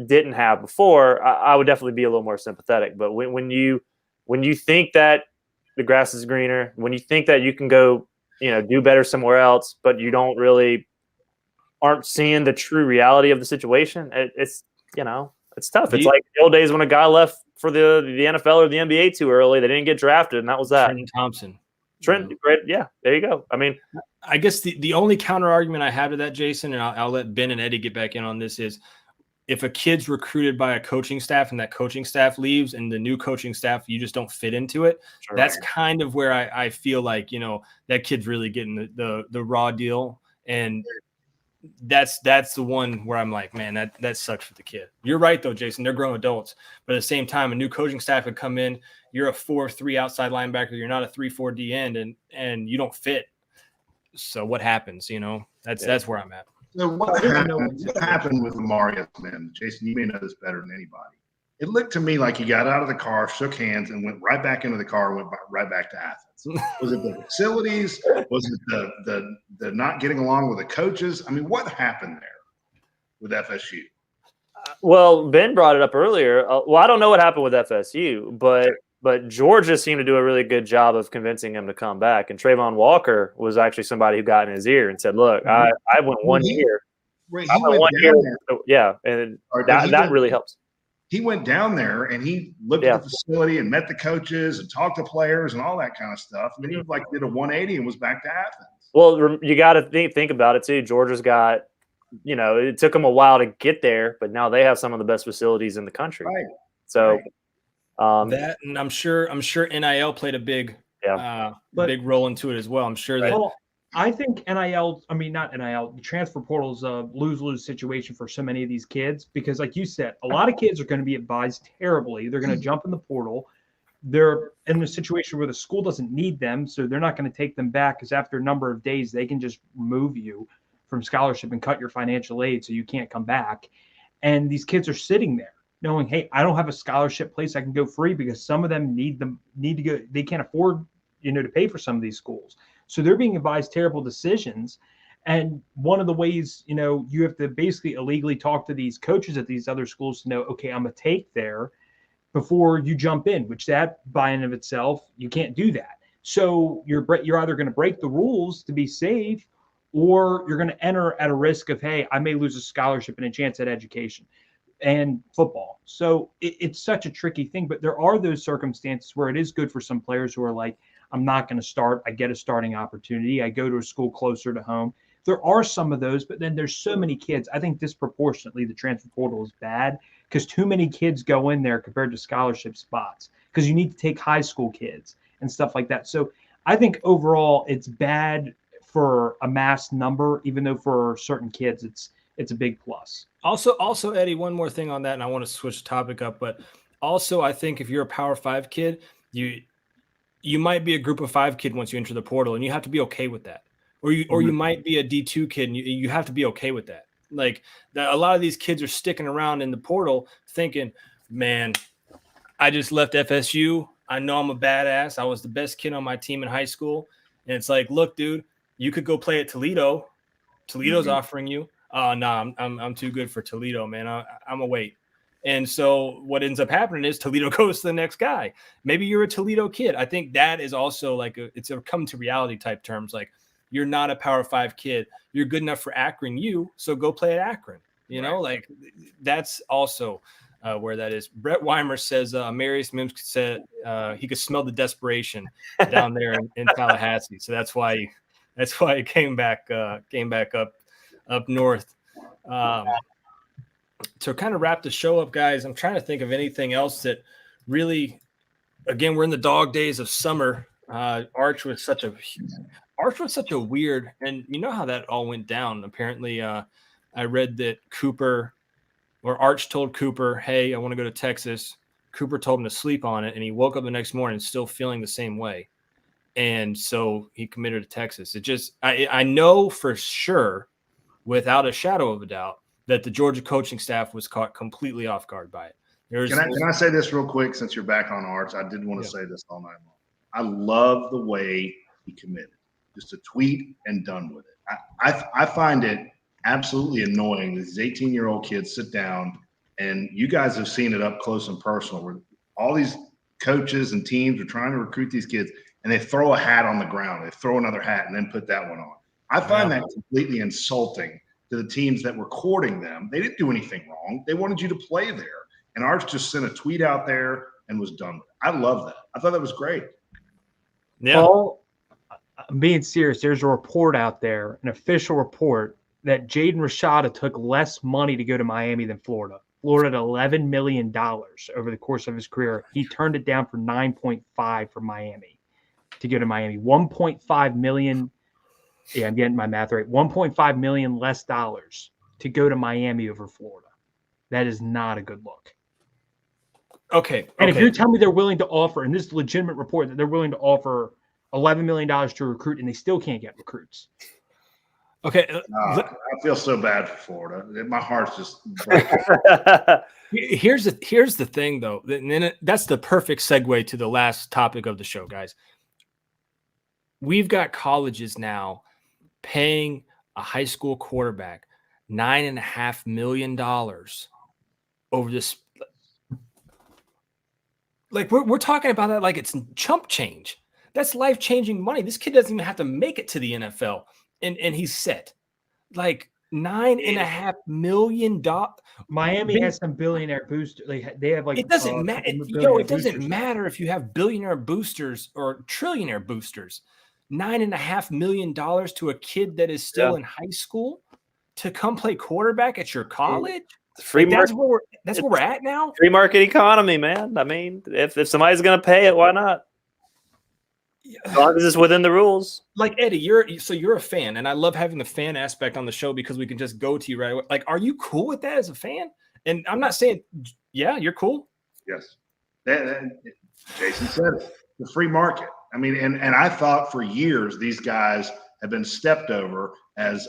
didn't have before, I would definitely be a little more sympathetic. But when you think that the grass is greener, when you think that you can go, do better somewhere else, but you aren't seeing the true reality of the situation, it's tough. It's like the old days when a guy left for the NFL or the NBA too early. They didn't get drafted, and that was that. Trenton Thompson. Trent, great. Yeah, there you go. I mean, I guess the only counter argument I have to that, Jason, and I'll let Ben and Eddie get back in on this, is if a kid's recruited by a coaching staff and that coaching staff leaves and the new coaching staff, you just don't fit into it. Sure. That's kind of where I feel like, that kid's really getting the raw deal. And that's the one where I'm like, man, that sucks for the kid. You're right though, Jason, they're grown adults, but at the same time, a new coaching staff would come in. You're a 4-3 outside linebacker. You're not a 3-4 D end, and you don't fit. So what happens? That's where I'm at. So what happened with Maharry, man? Jason, you may know this better than anybody. It looked to me like he got out of the car, shook hands, and went right back into the car and went right back to Athens. Was it the facilities? Was it the not getting along with the coaches? I mean, what happened there with FSU? Well, Ben brought it up earlier. I don't know what happened with FSU, but Georgia seemed to do a really good job of convincing him to come back. And Trayvon Walker was actually somebody who got in his ear and said, look, I went 1 year. Right, he went down there. Yeah, and that really helps. He went down there and he looked at the facility and met the coaches and talked to players and all that kind of stuff. And then he did a 180 and was back to Athens. Well, you got to think about it too. Georgia's got, it took them a while to get there, but now they have some of the best facilities in the country. Right. So that, and I'm sure NIL played a big role into it as well. I'm sure that. Well, I think NIL, not NIL, the transfer portal is a lose-lose situation for so many of these kids because, like you said, a lot of kids are going to be advised terribly. They're going to jump in the portal. They're in a situation where the school doesn't need them, so they're not going to take them back because after a number of days, they can just remove you from scholarship and cut your financial aid so you can't come back. And these kids are sitting there knowing, hey, I don't have a scholarship place I can go free because some of them need to go. They can't afford, to pay for some of these schools. So they're being advised terrible decisions. And one of the ways, you have to basically illegally talk to these coaches at these other schools to know, okay, I'm a take there before you jump in, which that by and of itself, you can't do that. So you're either going to break the rules to be safe, or you're going to enter at a risk of, hey, I may lose a scholarship and a chance at education and football. So it's such a tricky thing, but there are those circumstances where it is good for some players who are like, I'm not going to start. I get a starting opportunity. I go to a school closer to home. There are some of those, but then there's so many kids. I think disproportionately the transfer portal is bad because too many kids go in there compared to scholarship spots because you need to take high school kids and stuff like that. So I think overall it's bad for a mass number, even though for certain kids it's a big plus. Also, Eddie, one more thing on that, and I want to switch the topic up, but also I think if you're a Power 5 kid, you might be a group of 5 kid once you enter the portal, and you have to be okay with that. Or you might be a D2 kid, and you have to be okay with that. Like a lot of these kids are sticking around in the portal thinking, man, I just left FSU. I know I'm a badass. I was the best kid on my team in high school. And it's like, look, dude, you could go play at Toledo. Toledo's offering you. Oh, no, I'm too good for Toledo, man. I'm a wait. And so what ends up happening is Toledo goes to the next guy. Maybe you're a Toledo kid. I think that is also like it's a come to reality type terms. Like you're not a Power 5 kid. You're good enough for Akron so go play at Akron. Like that's also where that is. Brett Weimer says Marius Mims said he could smell the desperation down there in Tallahassee. So that's why he came back up north. To kind of wrap the show up, guys, I'm trying to think of anything else that really, again, we're in the dog days of summer. Arch was such a weird, and you know how that all went down. Apparently, I read that Arch told Cooper, hey, I want to go to Texas. Cooper told him to sleep on it, and he woke up the next morning still feeling the same way. And so he committed to Texas. It just, I know for sure, without a shadow of a doubt, that the Georgia coaching staff was caught completely off guard by it. Can I say this real quick since you're back on Arch? I did want to say this all night long. I love the way he committed. Just a tweet and done with it. I find it absolutely annoying that these 18-year-old kids sit down, and you guys have seen it up close and personal where all these coaches and teams are trying to recruit these kids, and they throw a hat on the ground. They throw another hat and then put that one on. I find that completely insulting to the teams that were courting them. They didn't do anything wrong. They wanted you to play there. And Arch just sent a tweet out there and was done with it. I love that. I thought that was great. Yeah. I'm being serious. There's a report out there, an official report, that Jaden Rashada took less money to go to Miami than Florida. Florida at $11 million over the course of his career. He turned it down for 9.5 for Miami to go to Miami. 1.5 million. Yeah, I'm getting my math right. 1.5 million less dollars to go to Miami over Florida. That is not a good look. Okay. And if you're telling me they're willing to offer, and this is a legitimate report, that they're willing to offer $11 million to recruit and they still can't get recruits. Okay. I feel so bad for Florida. My heart's just breaking. Here's the thing, though. And that's the perfect segue to the last topic of the show, guys. We've got colleges now paying a high school quarterback $9.5 million over this. Like we're talking about that like it's chump change. That's life-changing money. This kid doesn't even have to make it to the NFL, and he's set. Like $9.5 million. Miami has some billionaire boosters. They have like it doesn't matter. It doesn't matter if you have billionaire boosters or trillionaire boosters. $9.5 million to a kid that is still in high school to come play quarterback at your college. Free that's where we're at now. Free market economy, man. I mean, if somebody's going to pay it, why not? As long as it's within the rules. Like Eddie, you're a fan, and I love having the fan aspect on the show because we can just go to you right away. Like, are you cool with that as a fan? And I'm not saying, yeah, you're cool. Yes, Jason said it. The free market. I mean, and I thought for years these guys have been stepped over as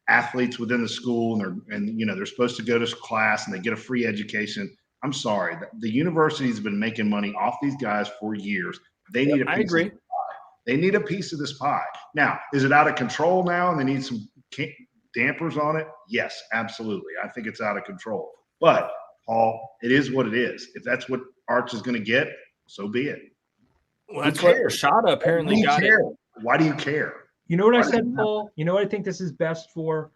athletes within the school, and they're supposed to go to class and they get a free education. I'm sorry, the universities have been making money off these guys for years. They need a piece. I agree. Of this pie. They need a piece of this pie. Now, is it out of control now and they need some dampers on it? Yes, absolutely. I think it's out of control. But, Paul, it is what it is. If that's what Arch is going to get, so be it. Well, that's what Rashada apparently got it. Why do you care? You know what I said, Paul? You know what I think this is best for?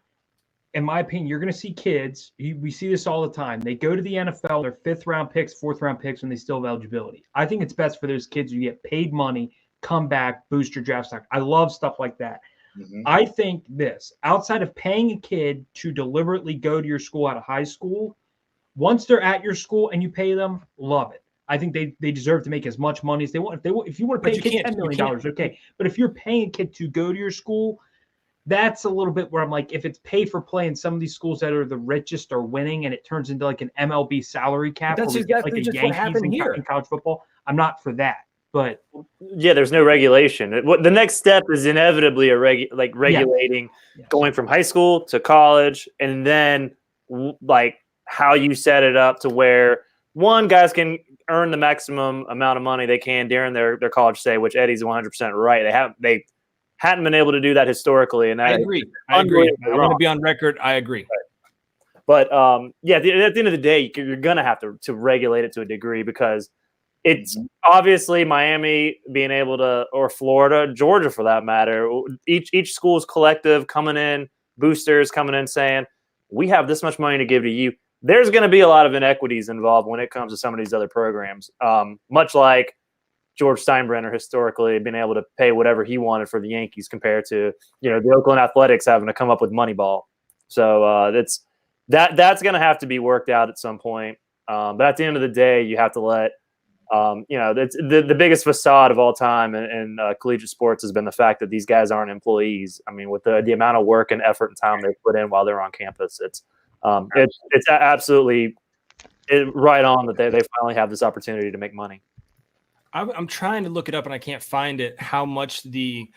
In my opinion, you're going to see kids. We see this all the time. They go to the NFL, they're fifth-round picks, fourth-round picks when they still have eligibility. I think it's best for those kids who get paid money, come back, boost your draft stock. I love stuff like that. Mm-hmm. I think this, outside of paying a kid to deliberately go to your school out of high school, once they're at your school and you pay them, love it. I think they deserve to make as much money as they want. If you want to pay a kid $10 million, okay. But if you're paying a kid to go to your school, that's a little bit where I'm like, if it's paid for play in some of these schools that are the richest are winning, and it turns into like an MLB salary cap, that's exactly like just a what happened here in college football. I'm not for that. But yeah, there's no regulation. The next step is inevitably regulating going from high school to college, and then like how you set it up to where guys can earn the maximum amount of money they can during their college stay, which Eddie's 100% right. They hadn't been able to do that historically, and I agree. I want to be on record. I agree. But at the end of the day, you're going to have to regulate it to a degree, because it's obviously Miami being able to, or Florida, Georgia for that matter, each school's collective coming in, boosters coming in saying, we have this much money to give to you. There's going to be a lot of inequities involved when it comes to some of these other programs, much like George Steinbrenner historically being able to pay whatever he wanted for the Yankees compared to, the Oakland Athletics having to come up with Moneyball. So that's going to have to be worked out at some point. But at the end of the day, you have to let, it's the biggest facade of all time in collegiate sports has been the fact that these guys aren't employees. I mean, with the amount of work and effort and time they put in while they're on campus, it's absolutely right on that they finally have this opportunity to make money. I'm trying to look it up and I can't find it. How much the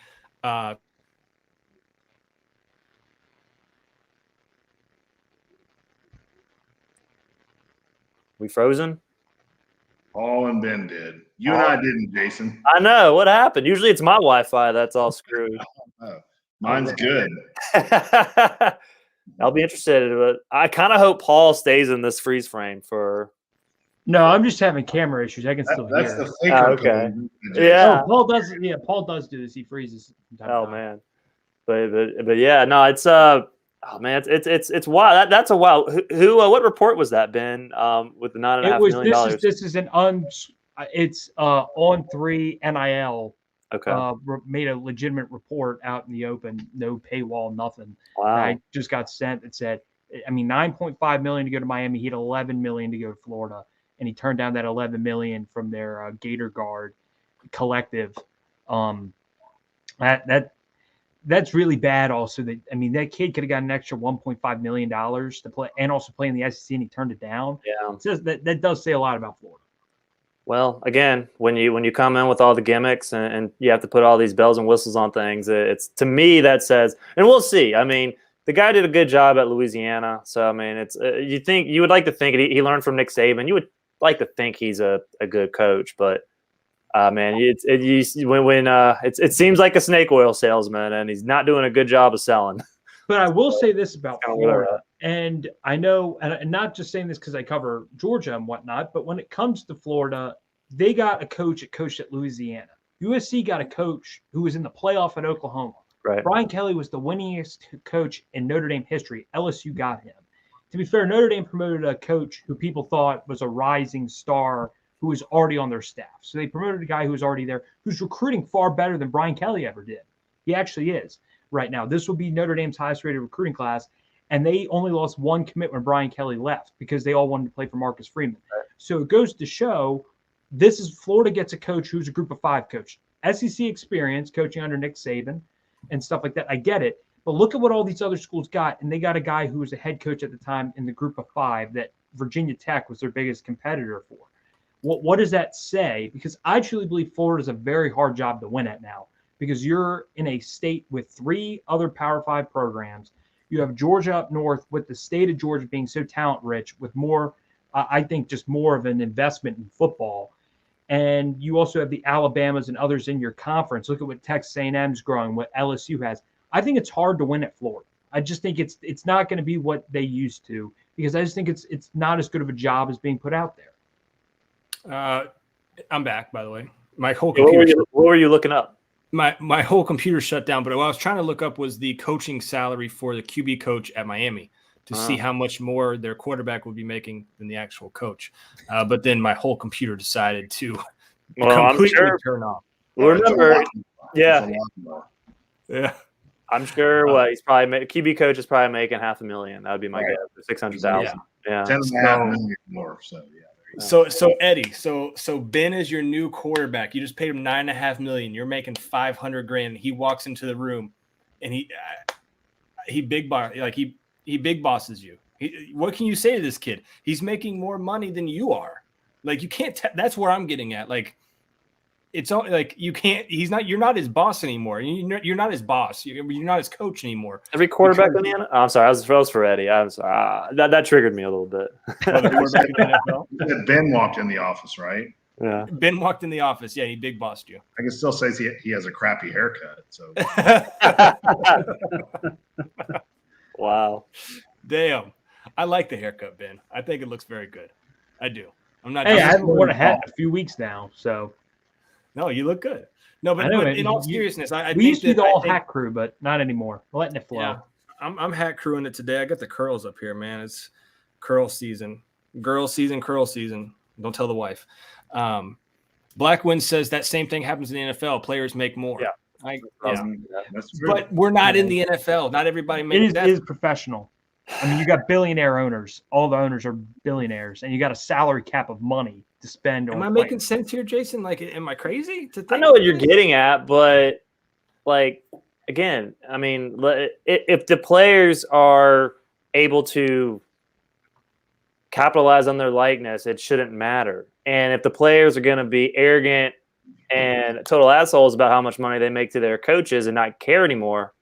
we frozen? Paul and Ben did. You and I didn't, Jason. I know. What happened? Usually it's my Wi-Fi that's all screwed. Mine's good. I'll be interested, but I kind of hope Paul stays in this freeze frame for. No, I'm just having camera issues. I can still hear. That's the thinker. Okay. Yeah. Paul does. Yeah, Paul does do this. He freezes. Oh man, but yeah, no, it's oh man, it's wild. That's a wild. Who? What report was that, Ben? With the $9.5 million. This is an it's on 3 NIL. made a legitimate report out in the open, no paywall, nothing. Wow. I just got sent that said, I mean, $9.5 million to go to Miami. He had $11 million to go to Florida, and he turned down that $11 million from their Gator Guard collective. That's really bad. Also, that that kid could have got an extra $1.5 million to play, and also play in the SEC, and he turned it down. Yeah, it says that does say a lot about Florida. Well, again, when you come in with all the gimmicks and you have to put all these bells and whistles on things, it's, to me, that says, and we'll see. I mean, the guy did a good job at Louisiana, so I mean, it's you would like to think he learned from Nick Saban. You would like to think he's a good coach, but man, it seems like a snake oil salesman, and he's not doing a good job of selling. But I will say this about Florida, and I know, and not just saying this because I cover Georgia and whatnot, but when it comes to Florida, they got a coach that coached at Louisiana. USC got a coach who was in the playoff at Oklahoma. Right. Brian Kelly was the winningest coach in Notre Dame history. LSU got him. To be fair, Notre Dame promoted a coach who people thought was a rising star who was already on their staff. So they promoted a guy who was already there, who's recruiting far better than Brian Kelly ever did. He actually is right now. This will be Notre Dame's highest rated recruiting class, and they only lost one commit when Brian Kelly left because they all wanted to play for Marcus Freeman. Right. So it goes to show this is Florida gets a coach who's a group of five coach. SEC experience coaching under Nick Saban and stuff like that. I get it. But look at what all these other schools got, and they got a guy who was a head coach at the time in the group of five that Virginia Tech was their biggest competitor for. What does that say? Because I truly believe Florida is a very hard job to win at now because you're in a state with three other Power 5 programs. You have Georgia up north with the state of Georgia being so talent rich with more, I think, just more of an investment in football. And you also have the Alabamas and others in your conference. Look at what Texas A&M's growing, what LSU has. I think it's hard to win at Florida. I just think it's not going to be what they used to because I just think it's not as good of a job as being put out there. I'm back, by the way. My whole computer. What were you looking up? My whole computer shut down, but what I was trying to look up was the coaching salary for the QB coach at Miami to see how much more their quarterback would be making than the actual coach. But then my whole computer decided to completely turn off. Remember, yeah. I'm sure he's probably QB coach is probably making $500,000. That would be my guess. 600,000. Yeah. 10.5 million more. So yeah. So Eddie, so Ben is your new quarterback. You just paid him $9.5 million. You're making $500,000. He walks into the room, and he big bosses you. What can you say to this kid? He's making more money than you are. Like you can't. That's where I'm getting at. Like it's all like you can't. He's not. You're not his boss anymore. You're not his boss. You're not his coach anymore. Every quarterback in the NFL. I'm sorry. I was for Eddie. I'm sorry. That triggered me a little bit. Ben walked in the office, right? Yeah. Ben walked in the office. Yeah, he big bossed you. I can still say he has a crappy haircut. So. Wow. Damn. I like the haircut, Ben. I think it looks very good. I do. I'm not. Hey, I haven't worn a hat in a few weeks now, so. No, you look good. No, but in all seriousness, I we used to be the all hat crew, but not anymore. We're letting it flow. Yeah, I'm hat crewing it today. I got the curls up here, man. It's curl season, girl season, curl season. Don't tell the wife. Blackwind says that same thing happens in the NFL. Players make more. Yeah, that's true. But we're not in the NFL. Not everybody makes that. It is professional. I mean, you got billionaire owners. All the owners are billionaires, and you got a salary cap of money to spend. Am I making sense here, Jason? Like, am I crazy to think? I know what you're getting at, but like, again, I mean, if the players are able to capitalize on their likeness, it shouldn't matter. And if the players are going to be arrogant and total assholes about how much money they make to their coaches and not care anymore,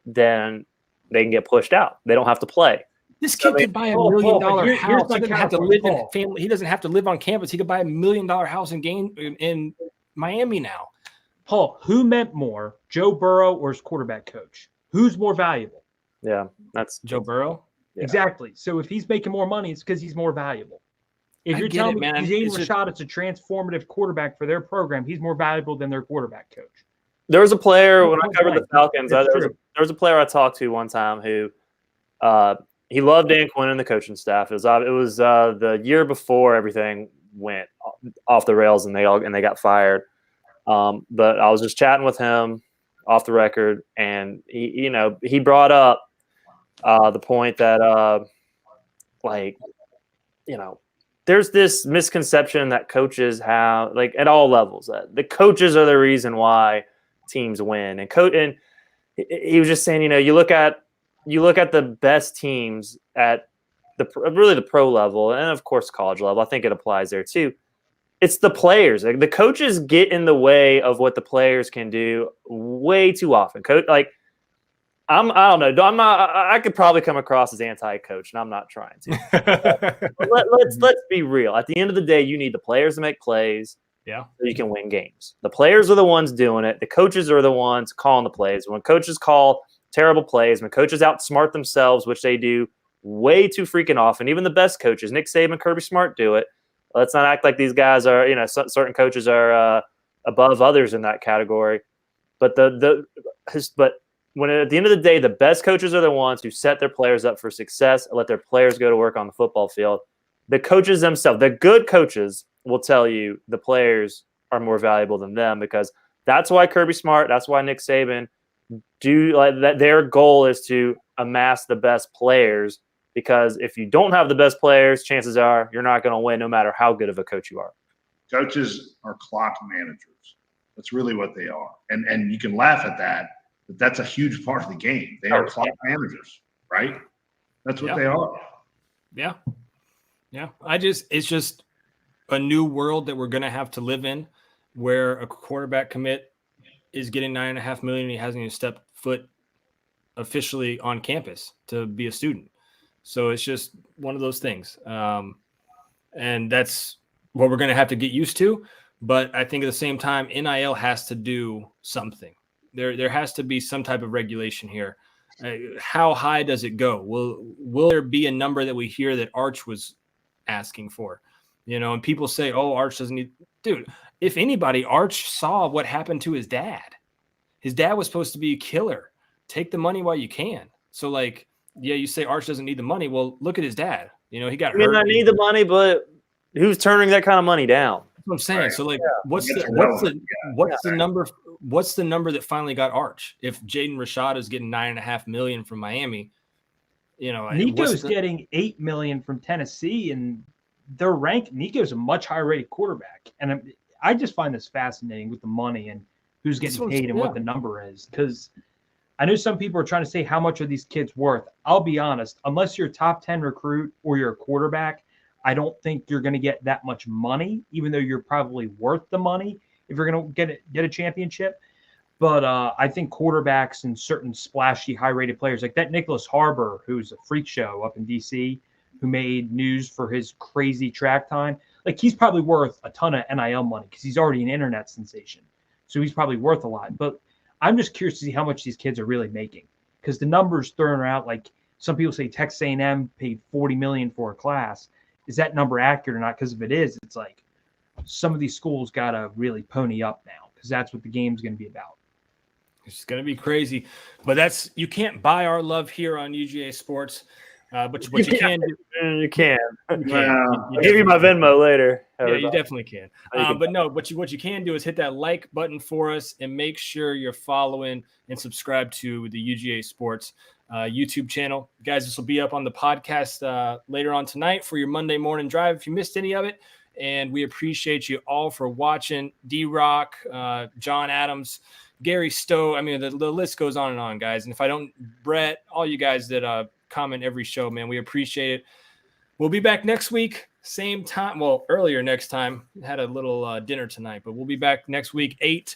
then they can get pushed out. They don't have to play. This kid could buy $1 million house. He doesn't have to live in family. He doesn't have to live on campus. He could buy $1 million house in Miami now. Paul, who meant more, Joe Burrow or his quarterback coach? Who's more valuable? Yeah, that's Joe Burrow. Yeah. Exactly. So if he's making more money, it's because he's more valuable. If you're telling me Jaden Rashad is a transformative quarterback for their program, he's more valuable than their quarterback coach. There was a player when I covered the Falcons. There was a player I talked to one time who he loved Dan Quinn and the coaching staff. It was the year before everything went off the rails and they got fired. But I was just chatting with him off the record, and he brought up the point that there's this misconception that coaches have, like, at all levels, that the coaches are the reason why teams win. And he was just saying, you look at the best teams at the pro level, and of course college level. I think it applies there too. It's the players. Like, the coaches get in the way of what the players can do way too often. I don't know. I could probably come across as anti-coach, and I'm not trying to. Let's be real. At the end of the day, you need the players to make plays. Yeah, so you can win games. The players are the ones doing it. The coaches are the ones calling the plays. When coaches call terrible plays, when coaches outsmart themselves, which they do way too freaking often, even the best coaches, Nick Saban, Kirby Smart, do it. Let's not act like these guys are, certain coaches are above others in that category. But when at the end of the day, the best coaches are the ones who set their players up for success and let their players go to work on the football field. The coaches themselves, the good coaches, will tell you the players are more valuable than them, because that's why Kirby Smart, that's why Nick Saban that. Their goal is to amass the best players, because if you don't have the best players, chances are you're not going to win, no matter how good of a coach you are. Coaches are clock managers. That's really what they are. And you can laugh at that, but that's a huge part of the game. They are clock managers, right? That's what they are. Yeah. Yeah. It's just a new world that we're going to have to live in, where a quarterback commit is getting $9.5 million and he hasn't even stepped foot officially on campus to be a student. So it's just one of those things. And that's what we're going to have to get used to. But I think at the same time, NIL has to do something. There has to be some type of regulation here. How high does it go? Will there be a number that we hear that Arch was asking for? And people say, oh, Arch doesn't need – dude, if anybody, Arch saw what happened to his dad. His dad was supposed to be a killer. Take the money while you can. So, like, yeah, you say Arch doesn't need the money. Well, look at his dad. He got hurt. I need the money, but who's turning that kind of money down? That's what I'm saying. Right. So, like, what's the number? What's the number that finally got Arch? If Jaden Rashad is getting $9.5 million from Miami, Nico's getting $8 million from Tennessee, and they're ranked. Nico's a much higher rated quarterback, and I just find this fascinating with the money and who's getting paid and what the number is, because I know some people are trying to say how much are these kids worth. I'll be honest, unless you're a top 10 recruit or you're a quarterback, I don't think you're going to get that much money, even though you're probably worth the money if you're going to get a championship. But I think quarterbacks and certain splashy, high-rated players, like that Nicholas Harbor, who's a freak show up in D.C., who made news for his crazy track time, like, he's probably worth a ton of NIL money because he's already an internet sensation. So he's probably worth a lot. But I'm just curious to see how much these kids are really making, because the numbers thrown out, like some people say Texas A&M paid $40 million for a class. Is that number accurate or not? Because if it is, it's like some of these schools got to really pony up now, because that's what the game's going to be about. It's going to be crazy. But you can't buy our love here on UGA Sports. But what you can do. You can. I'll give you my Venmo later. Everybody. Yeah, you definitely can. But no, what you can do is hit that like button for us and make sure you're following and subscribe to the UGA Sports YouTube channel. Guys, this will be up on the podcast later on tonight for your Monday morning drive if you missed any of it. And we appreciate you all for watching. D-Rock, John Adams, Gary Stowe. I mean, the list goes on and on, guys. And if I don't, Brett, all you guys that comment every show, man, we appreciate it. We'll be back next week, same time. Well, earlier next time. Had a little dinner tonight, but we'll be back next week, 8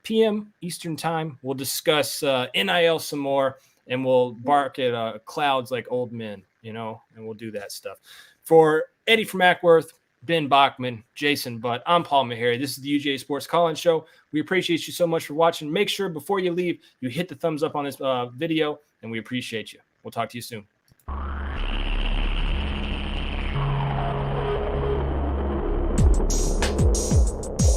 p.m. Eastern time. We'll discuss NIL some more, and we'll bark at clouds like old men, and we'll do that stuff. For Eddie from Acworth, Ben Bachmann, Jason Butt, I'm Paul Maharry. This is the UGA Sports Call-in Show. We appreciate you so much for watching. Make sure before you leave, you hit the thumbs up on this video, and we appreciate you. We'll talk to you soon.